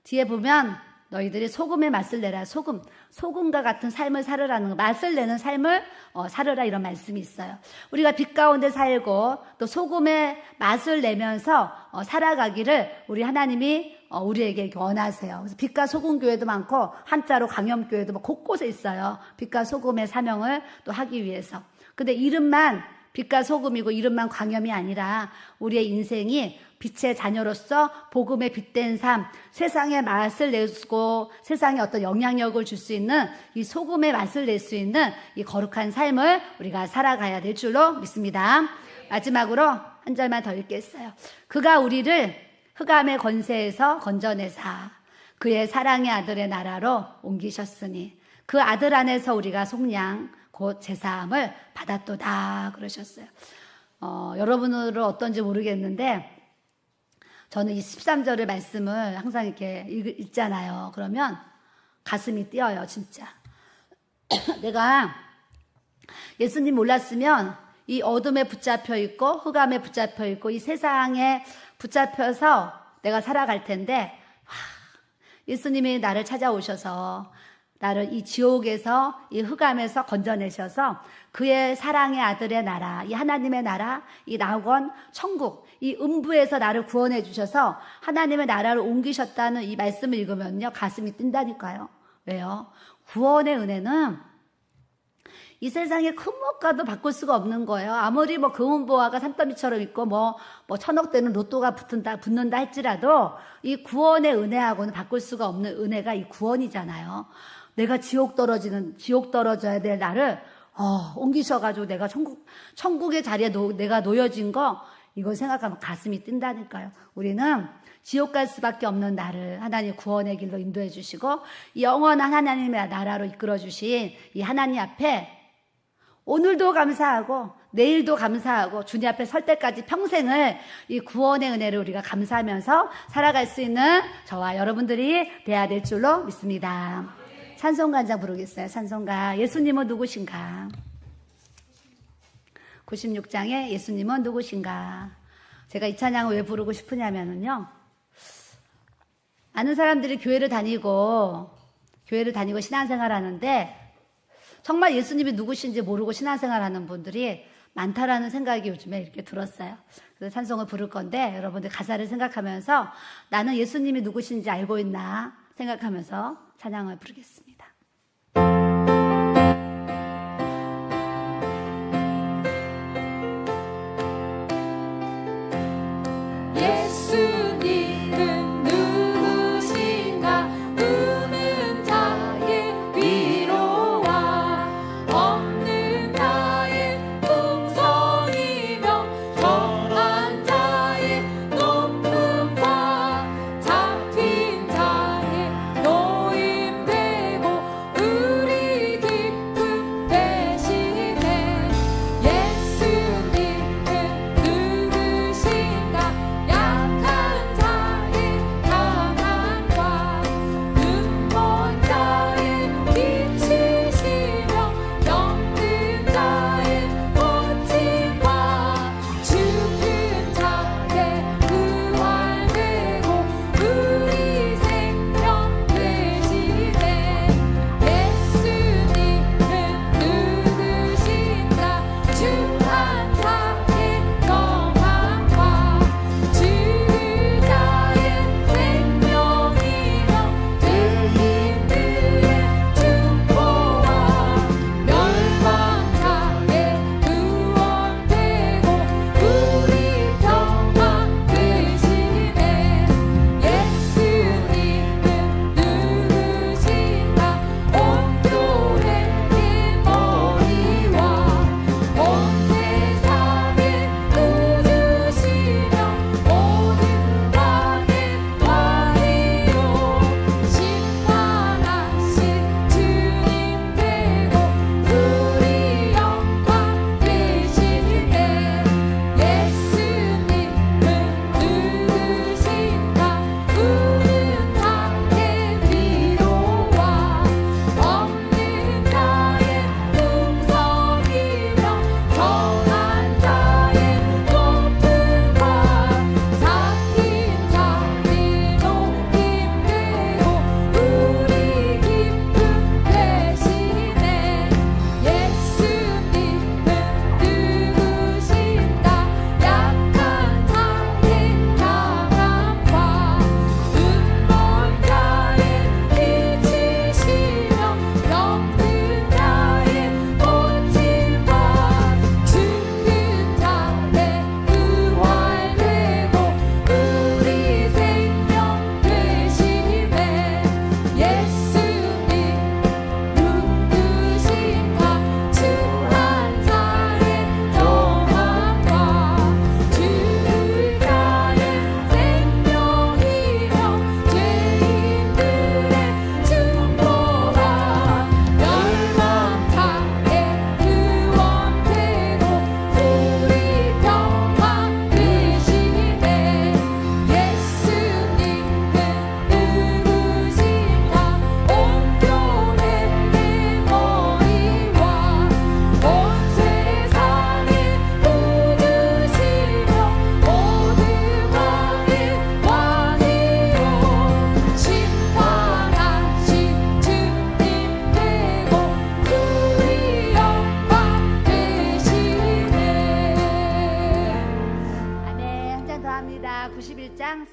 뒤에 보면 너희들이 소금의 맛을 내라. 소금과 같은 삶을 살으라는 거, 맛을 내는 삶을 살으라, 이런 말씀이 있어요. 우리가 빛 가운데 살고 또 소금의 맛을 내면서 살아가기를 우리 하나님이 우리에게 원하세요. 그래서 빛과 소금 교회도 많고 한자로 강염 교회도 뭐 곳곳에 있어요. 빛과 소금의 사명을 또 하기 위해서. 근데 이름만 빛과 소금이고 이름만 광염이 아니라 우리의 인생이 빛의 자녀로서 복음의 빛된 삶, 세상의 맛을 내고 세상에 어떤 영향력을 줄 수 있는 이 소금의 맛을 낼 수 있는 이 거룩한 삶을 우리가 살아가야 될 줄로 믿습니다. 마지막으로 한 절만 더 읽겠어요. 그가 우리를 흑암의 권세에서 건져내사 그의 사랑의 아들의 나라로 옮기셨으니 그 아들 안에서 우리가 속량 곧 제사함을 받았도다 그러셨어요. 여러분은 어떤지 모르겠는데 저는 이 13절의 말씀을 항상 이렇게 읽잖아요. 그러면 가슴이 뛰어요, 진짜. 내가 예수님 몰랐으면 이 어둠에 붙잡혀 있고 흑암에 붙잡혀 있고 이 세상에 붙잡혀서 내가 살아갈 텐데, 예수님이 나를 찾아오셔서 나를 이 지옥에서 이 흑암에서 건져내셔서 그의 사랑의 아들의 나라, 이 하나님의 나라, 이 낙원 천국, 이 음부에서 나를 구원해 주셔서 하나님의 나라를 옮기셨다는 이 말씀을 읽으면요 가슴이 뛴다니까요. 왜요? 구원의 은혜는 이 세상의 큰 무엇과도 바꿀 수가 없는 거예요. 아무리 뭐 금은보화가 산더미처럼 있고 뭐 천억 되는 로또가 붙는다 할지라도 이 구원의 은혜하고는 바꿀 수가 없는 은혜가 이 구원이잖아요. 내가 지옥 떨어져야 될 나를 옮기셔가지고 내가 천국의 자리에 내가 놓여진 거, 이걸 생각하면 가슴이 뛴다니까요. 우리는 지옥 갈 수밖에 없는 나를 하나님 구원의 길로 인도해 주시고 영원한 하나님의 나라로 이끌어 주신 이 하나님 앞에 오늘도 감사하고 내일도 감사하고 주님 앞에 설 때까지 평생을 이 구원의 은혜를 우리가 감사하면서 살아갈 수 있는 저와 여러분들이 돼야 될 줄로 믿습니다. 찬송가 한 장 부르겠어요. 찬송가. 예수님은 누구신가? 96장에 예수님은 누구신가? 제가 이 찬양을 왜 부르고 싶으냐면요, 많은 사람들이 교회를 다니고 신앙생활 하는데 정말 예수님이 누구신지 모르고 신앙생활 하는 분들이 많다라는 생각이 요즘에 이렇게 들었어요. 그래서 찬송을 부를 건데 여러분들 가사를 생각하면서 나는 예수님이 누구신지 알고 있나 생각하면서 찬양을 부르겠습니다.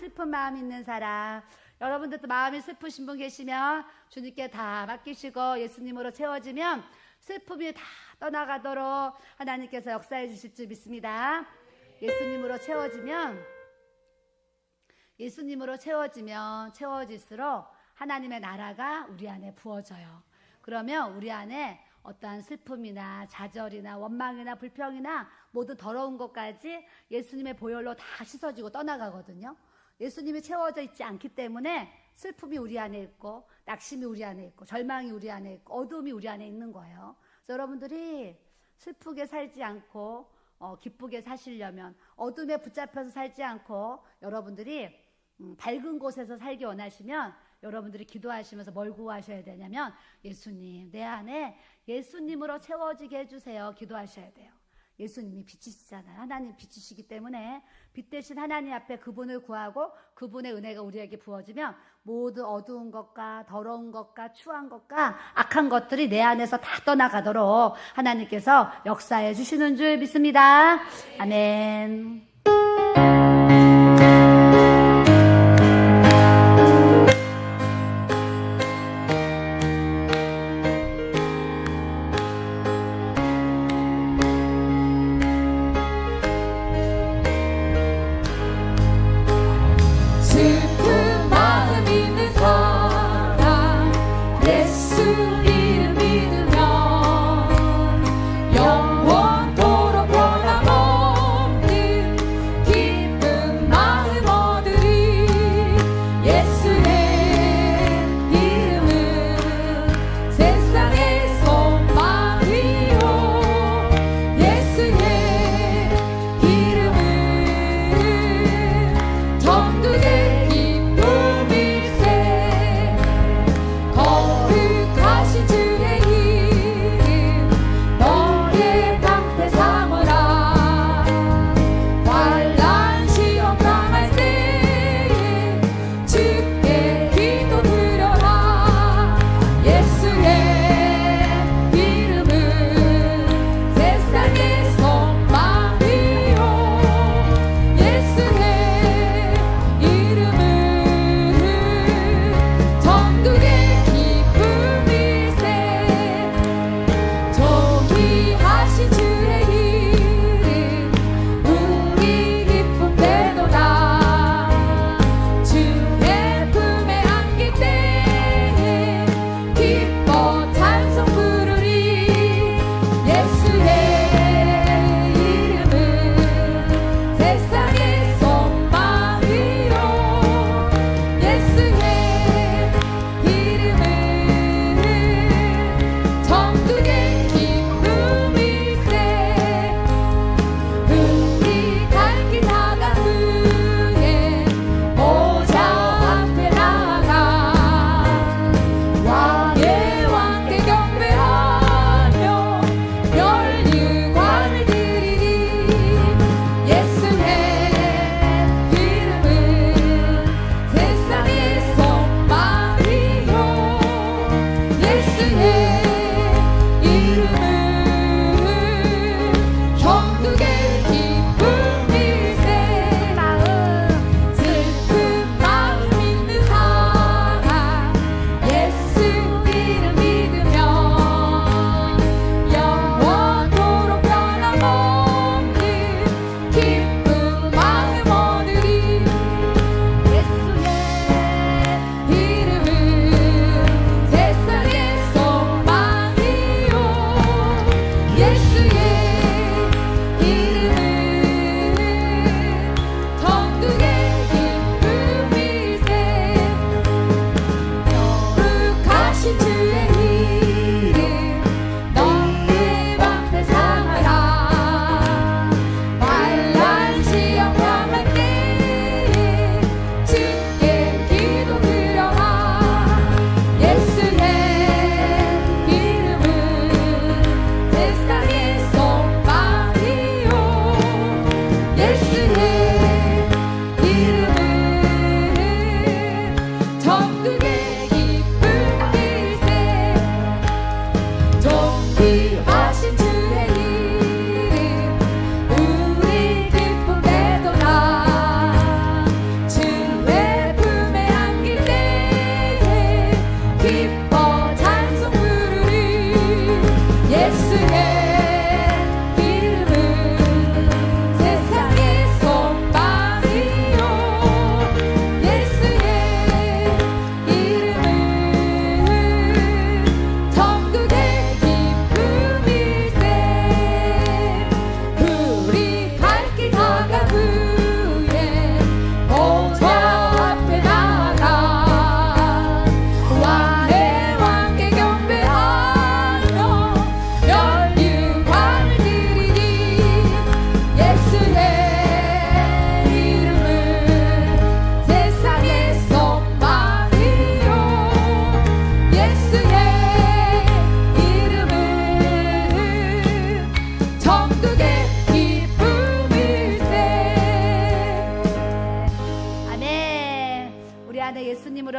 슬픈 마음 있는 사람, 여러분들도 마음이 슬프신 분 계시면 주님께 다 맡기시고 예수님으로 채워지면 슬픔이 다 떠나가도록 하나님께서 역사해 주실 줄 믿습니다. 예수님으로 채워지면 채워질수록 하나님의 나라가 우리 안에 부어져요. 그러면 우리 안에 어떠한 슬픔이나 좌절이나 원망이나 불평이나 모두 더러운 것까지 예수님의 보혈로 다 씻어지고 떠나가거든요. 예수님이 채워져 있지 않기 때문에 슬픔이 우리 안에 있고 낙심이 우리 안에 있고 절망이 우리 안에 있고 어두움이 우리 안에 있는 거예요. 그래서 여러분들이 슬프게 살지 않고 기쁘게 사시려면, 어둠에 붙잡혀서 살지 않고 여러분들이 밝은 곳에서 살기 원하시면 여러분들이 기도하시면서 뭘 구하셔야 되냐면, 예수님, 내 안에 예수님으로 채워지게 해주세요. 기도하셔야 돼요. 예수님이 빛이시잖아요. 하나님 빛이시기 때문에 빛 대신 하나님 앞에 그분을 구하고 그분의 은혜가 우리에게 부어지면 모두 어두운 것과 더러운 것과 추한 것과 악한 것들이 내 안에서 다 떠나가도록 하나님께서 역사해 주시는 줄 믿습니다. 아멘.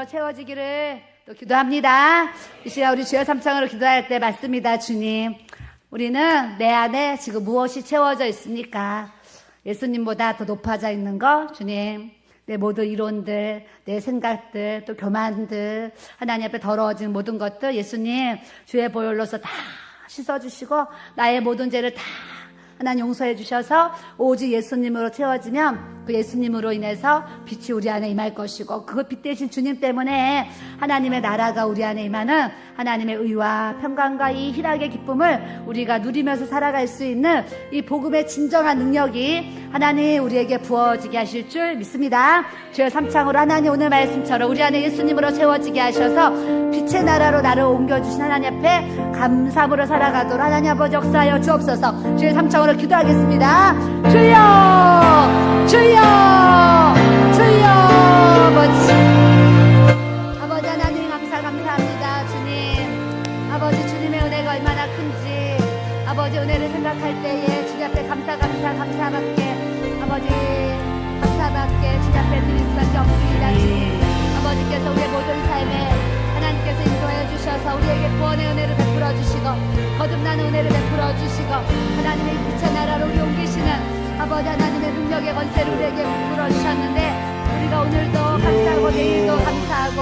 채워지기를 또 기도합니다. 이 시간 우리 주여 삼창으로 기도할 때 맞습니다. 주님, 우리는 내 안에 지금 무엇이 채워져 있습니까? 예수님보다 더 높아져 있는 거, 주님, 내 모든 이론들, 내 생각들, 또 교만들, 하나님 앞에 더러워진 모든 것들, 예수님 주의 보혈로서 다 씻어주시고 나의 모든 죄를 다 하나님 용서해 주셔서 오직 예수님으로 채워지면 그 예수님으로 인해서 빛이 우리 안에 임할 것이고, 그 빛 대신 주님 때문에 하나님의 나라가 우리 안에 임하는 하나님의 의와 평강과 이 희락의 기쁨을 우리가 누리면서 살아갈 수 있는 이 복음의 진정한 능력이 하나님 우리에게 부어지게 하실 줄 믿습니다. 주여 삼창으로 하나님 오늘 말씀처럼 우리 안에 예수님으로 채워지게 하셔서 빛의 나라로 나를 옮겨주신 하나님 앞에 감사함으로 살아가도록 하나님 아버지 역사하여 주옵소서. 주여 삼창으로 기도하겠습니다. 주여, 주여, 주여. 아버지 하나님 감사합니다. 주님, 아버지 주님의 은혜가 얼마나 큰지 아버지 은혜를 생각할 때에 주님 앞에 감사밖에 아버지 감사밖에 주님 앞에 드릴 수밖에 없습니다. 주님, 아버지께서 우리의 모든 삶에 하나님께서 인도하여 주셔서 우리에게 구원의 은혜를 베풀어 주시고 거듭나는 은혜를 베풀어 주시고 하나님의 빛의 나라로 우리 옮기시는 아버지 하나님의 능력의 권세를 우리에게 베풀어 주셨는데, 우리가 오늘도 감사하고 내일도 감사하고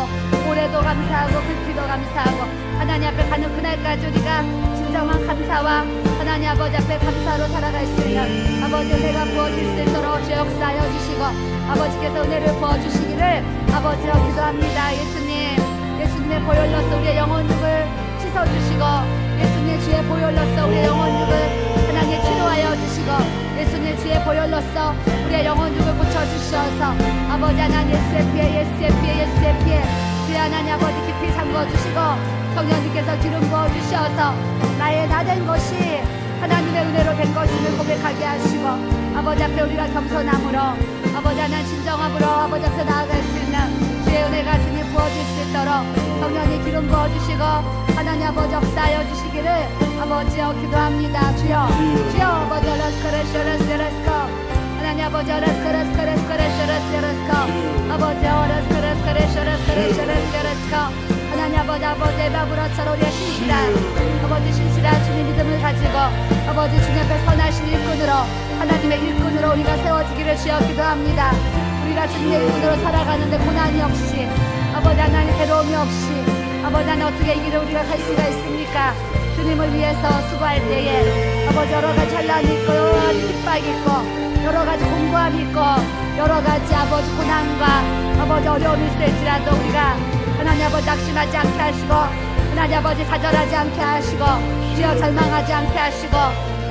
올해도 감사하고 그때도 감사하고 하나님 앞에 가는 그날까지 우리가 진정한 감사와 하나님 아버지 앞에 감사로 살아갈 수 있는 아버지 은혜가 부어질 수 있도록 주 역사하여 주시고 아버지께서 은혜를 부어주시기를 아버지여 기도합니다. 예수님의 보혈로서 우리의 영혼육을 씻어주시고 예수님의 주의 보혈로서 우리의 영혼육을 하나님 치료하여 주시고 예수님의 주의 보혈로서 우리의 영혼육을 고쳐주셔서 아버지 하나님 예수의 피에 주의 하나님 아버지 깊이 잠궈주시고 성령님께서 기름 부어주셔서 나의 나 된 것이 하나님의 은혜로 된 것임을 고백하게 하시고 아버지 앞에 우리가 겸손함으로 아버지 하나님 진정함으로 아버지 앞에 나아갈 수 있는 주의 은혜가 주님 부어질 수 있도록 성령님 기름 부어주시고 하나님 아버지 역사하여 주시기를 아버지여 기도합니다. 주여 아버지 레스코 하나님 아버지 레스코 하나님 아버지의 마부라처럼 우리의 신실한 주님 믿음을 가지고 아버지 주님 앞에 선하신 일꾼으로 하나님의 일꾼으로 우리가 세워지기를 주여 기도합니다. 우리가 주님의 일꾼으로 살아가는데 고난이 없이 아버지 하나님 괴로움이 없이 아버지 하나님 어떻게 이 길을 우리가 갈 수가 있습니까? 주님을 위해서 수고할 때에 아버지 여러가지 환란이 있고 여러가지 핍박이 있고 여러가지 공고함이 있고 여러가지 아버지 고난과 아버지 어려움이 있을지라도 우리가 하나님 아버지 낙심하지 않게 하시고 하나님 아버지 좌절하지 않게 하시고 주여 절망하지 않게 하시고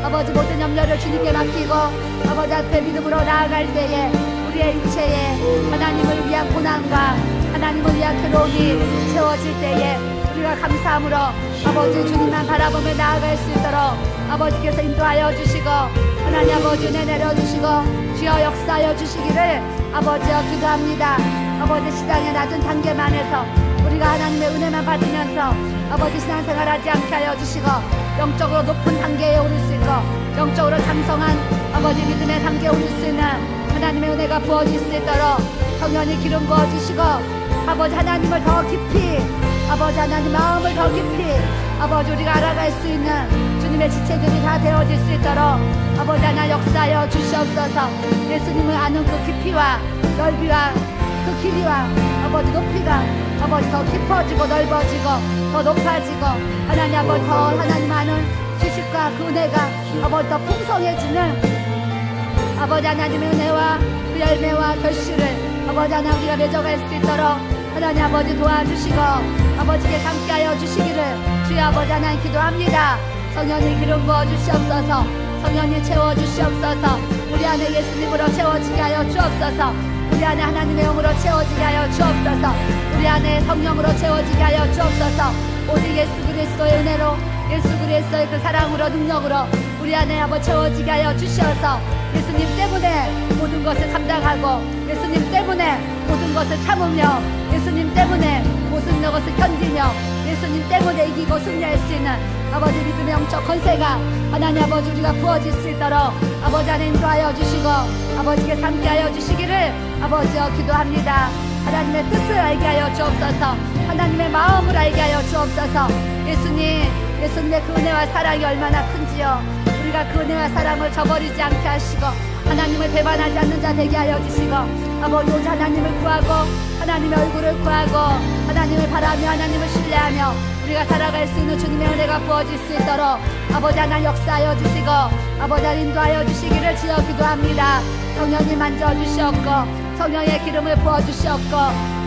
아버지 모든 염려를 주님께 맡기고 아버지 앞에 믿음으로 나아갈 때에 우리의 육체에 하나님을 위한 고난과 하나님을 위한 괴로움이 채워질 때에 우리가 감사함으로 아버지 주님만 바라보며 나아갈 수 있도록 아버지께서 인도하여 주시고 하나님 아버지 은혜 내려주시고 주여 역사하여 주시기를 아버지여 기도합니다. 아버지 시장의 낮은 단계만에서 우리가 하나님의 은혜만 받으면서 아버지 신앙생활 하지 않게 하여 주시고 영적으로 높은 단계에 오를 수 있고 영적으로 장성한 아버지 믿음의 단계에 오를 수 있는 하나님의 은혜가 부어질 수 있도록 성령이 기름 부어주시고 아버지 하나님을 더 깊이 아버지 하나님 마음을 더 깊이 아버지 우리가 알아갈 수 있는 주님의 지체들이 다 되어질 수 있도록 아버지 하나 역사하여 주시옵소서. 예수님을 아는 그 깊이와 넓이와 그 길이와 아버지 높이가 아버지 더 깊어지고 넓어지고 더 높아지고 하나님 아버지 더 하나님 아는 지식과 그 은혜가 아버지 더 풍성해지는 아버지 하나님의 은혜와 그 열매와 결실을 아버지 하나 우리가 맺어갈 수 있도록 하나님 아버지 도와주시고 아버지께 함께하여 주시기를 주여 아버지 하나님 기도합니다. 성령님 기름 부어주시옵소서. 성령님 채워주시옵소서. 우리 안에 예수님으로 채워지게 하여 주옵소서. 우리 안에 하나님의 영으로 채워지게 하여 주옵소서. 우리 안에 성령으로 채워지게 하여 주옵소서. 오직 예수 그리스도의 은혜로 예수 그리스도의 그 사랑으로 능력으로 우리 안에 아버지 채워지게 하여 주시어서 예수님 때문에 모든 것을 감당하고 예수님 때문에 모든 것을 참으며 예수님 때문에 모든 것을 견디며 예수님 때문에 이기고 승리할 수 있는 아버지 믿음의 영적 권세가 하나님 아버지 우리가 부어질 수 있도록 아버지 안에 인도하여 주시고 아버지께 함께하여 주시기를 아버지여 기도합니다. 하나님의 뜻을 알게 하여 주옵소서. 하나님의 마음을 알게 하여 주옵소서. 예수님의 그 은혜와 사랑이 얼마나 큰지요. 우리가 그 은혜와 사랑을 저버리지 않게 하시고 하나님을 배반하지 않는 자 되게 하여 주시고, 아버지 오직 하나님을 구하고 하나님의 얼굴을 구하고 하나님을 바라며 하나님을 신뢰하며 우리가 살아갈 수 있는 주님의 은혜가 부어질 수 있도록 아버지 하나님 역사하여 주시고 아버지 하나님 인도하여 주시기를 주여 기도합니다. 성령님 만져주시옵고 성령의 기름을 부어주시옵고,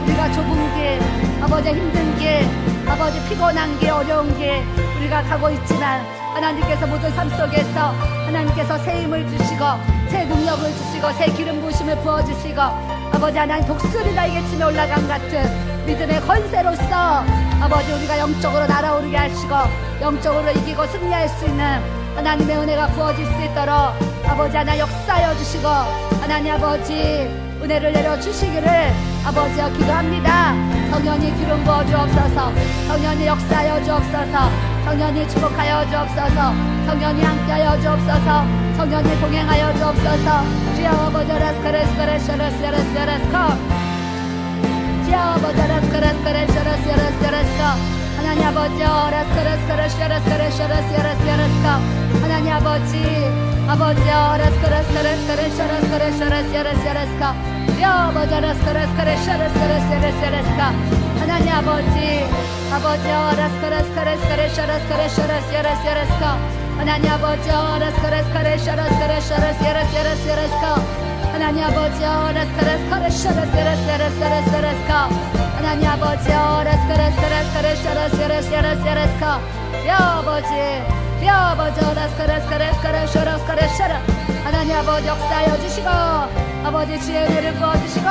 우리가 좁은 길, 아버지 힘든 길, 아버지 피곤한 길, 어려운 길 우리가 가고 있지만 하나님께서 모든 삶 속에서 하나님께서 새 힘을 주시고 새 능력을 주시고 새 기름 부으심을 부어주시고 아버지 하나님 독수리 날개 치며 올라간 같은 믿음의 권세로서 아버지 우리가 영적으로 날아오르게 하시고 영적으로 이기고 승리할 수 있는 하나님의 은혜가 부어질 수 있도록 아버지 하나님 역사하여 주시고 하나님 아버지 은혜를 내려주시기를 아버지여 기도합니다. 성령이 기름 부어 주옵소서. 성령이 역사하여 주옵소서. 성령이 축복하여 주옵소서. 성령이 함께하여 주옵소서. 성령이 동행하여 주옵소서. 주여 아버지 라스카레스카레스카레스카레스카레스카 주여 아버지 라스카레스카레스카레스카레스카레스카 하나님 아버지 라스카레스카레스카레스카레스카레스카레스카 하나님 아버지 라스카레스카레스카레스카레스카레스카레스카레스카 주여 아버지 라스카레스카레스카레스카레스카레스카 하나님 아버지 라스카레스카레스카레스카레스카레스카레스카레스카 하나님 아버지 라스카레스카레스카레스카레스카레스카레스카 하나님 아버지 라스카레스카레스카레스카레스카레스카레스카 하나님 아버지 라스카레스카레스카레스카레스카레스카레스카 야 아버지 라스카레스카레스카레스카레스카레스카레스카레스카 하나님 아버지 역사하여 주시고 아버지 지혜의 은혜를 부어주시고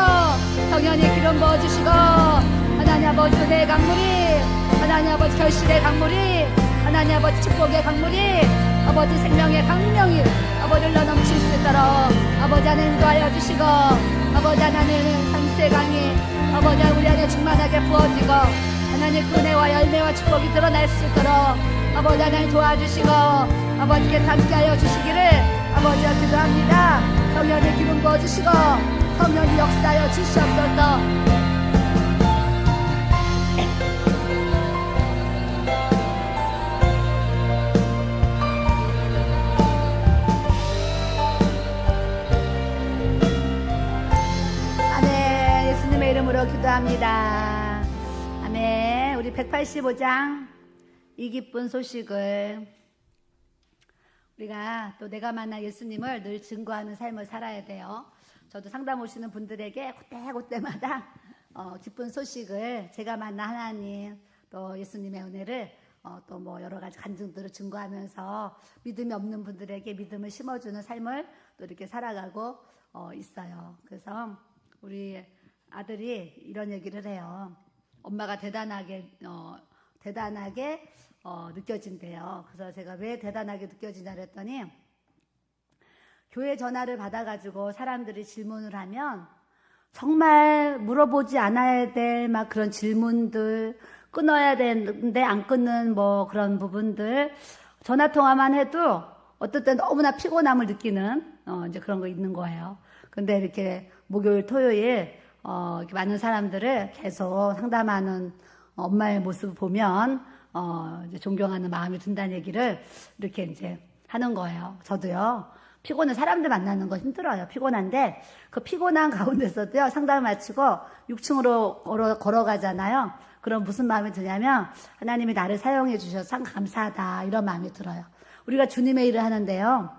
성령의 기름 부어주시고 하나님 아버지 은혜의 강물이 하나님 아버지 결실의 강물이 하나님 아버지 축복의 강물이 아버지 생명의 강명이 아버지 흘러넘칠 수 있도록 아버지 안에 인도하여 주시고 아버지 하나님 상수의 강이 아버지 우리 안에 충만하게 부어지고 하나님 그 은혜와 열매와 축복이 드러날 수 있도록 아버지 하나님 도와주시고 아버지께서 함께하여 주시기를 아버지와 기도합니다. 성령의 기름 부어주시고 성령이 역사하여 주시옵소서. 아멘. 예수님의 이름으로 기도합니다. 아멘. 우리 185장 이 기쁜 소식을 우리가 또 내가 만난 예수님을 늘 증거하는 삶을 살아야 돼요. 저도 상담 오시는 분들에게 그때마다 기쁜 소식을 제가 만난 하나님 또 예수님의 은혜를 또 뭐 여러 가지 간증들을 증거하면서 믿음이 없는 분들에게 믿음을 심어주는 삶을 또 이렇게 살아가고 있어요. 그래서 우리 아들이 이런 얘기를 해요. 엄마가 대단하게 느껴진대요. 그래서 제가 왜 대단하게 느껴지냐 그랬더니 교회 전화를 받아가지고 사람들이 질문을 하면 정말 물어보지 않아야 될 막 그런 질문들, 끊어야 되는데 안 끊는 뭐 그런 부분들, 전화 통화만 해도 어떨 때 너무나 피곤함을 느끼는 이제 그런 거 있는 거예요. 근데 이렇게 목요일, 토요일 이렇게 많은 사람들을 계속 상담하는 엄마의 모습을 보면 이제 존경하는 마음이 든다는 얘기를 이렇게 이제 하는 거예요. 저도요. 피곤해 사람들 만나는 거 힘들어요. 피곤한데 그 피곤한 가운데서도요. 상담을 마치고 6층으로 걸어가잖아요. 그럼 무슨 마음이 드냐면 하나님이 나를 사용해 주셔서 참 감사하다 이런 마음이 들어요. 우리가 주님의 일을 하는데요.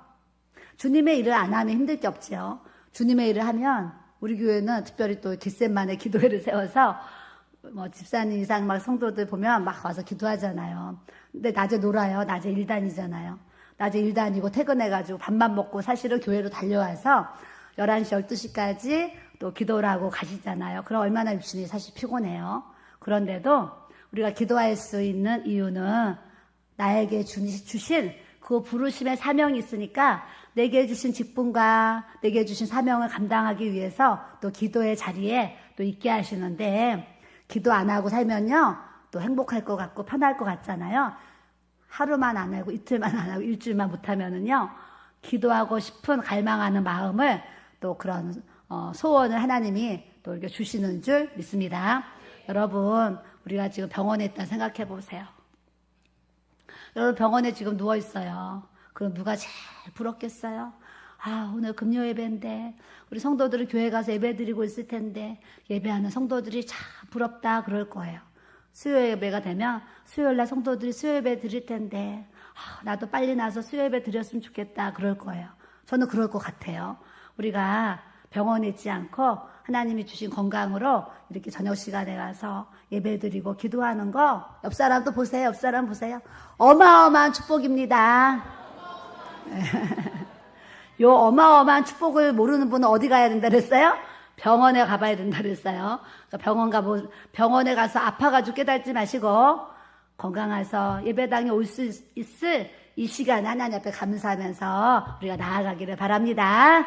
주님의 일을 안 하면 힘들 게 없지요. 주님의 일을 하면 우리 교회는 특별히 또 뒷셋만의 기도회를 세워서 뭐 집사님 이상 막 성도들 보면 막 와서 기도하잖아요. 근데 낮에 놀아요. 낮에 일 다니잖아요. 낮에 일 다니고 퇴근해가지고 밥만 먹고 사실은 교회로 달려와서 11시, 12시까지 또 기도를 하고 가시잖아요. 그럼 얼마나 육신이 사실 피곤해요. 그런데도 우리가 기도할 수 있는 이유는 나에게 주신 그 부르심의 사명이 있으니까 내게 주신 직분과 내게 주신 사명을 감당하기 위해서 또 기도의 자리에 또 있게 하시는데 기도 안 하고 살면요 또 행복할 것 같고 편할 것 같잖아요. 하루만 안 하고 이틀만 안 하고 일주일만 못하면은요 기도하고 싶은 갈망하는 마음을 또 그런 소원을 하나님이 또 이렇게 주시는 줄 믿습니다. 여러분, 우리가 지금 병원에 있다 생각해 보세요. 여러분, 병원에 지금 누워 있어요. 그럼 누가 제일 부럽겠어요? 아, 오늘 금요 예배인데 우리 성도들은 교회 가서 예배 드리고 있을 텐데 예배하는 성도들이 참 부럽다 그럴 거예요. 수요 예배가 되면 수요일날 성도들이 수요 예배 드릴 텐데 나도 빨리 나서 수요 예배 드렸으면 좋겠다 그럴 거예요. 저는 그럴 것 같아요. 우리가 병원에 있지 않고 하나님이 주신 건강으로 이렇게 저녁 시간에 가서 예배 드리고 기도하는 거 옆 사람도 보세요. 옆 사람 보세요. 어마어마한 축복입니다. 요 어마어마한 축복을 모르는 분은 어디 가야 된다 그랬어요? 병원에 가봐야 된다 그랬어요. 그러니까 병원에 가서 아파가지고 깨닫지 마시고 건강해서 예배당에 올 수 있을 이 시간 하나님 앞에 감사하면서 우리가 나아가기를 바랍니다.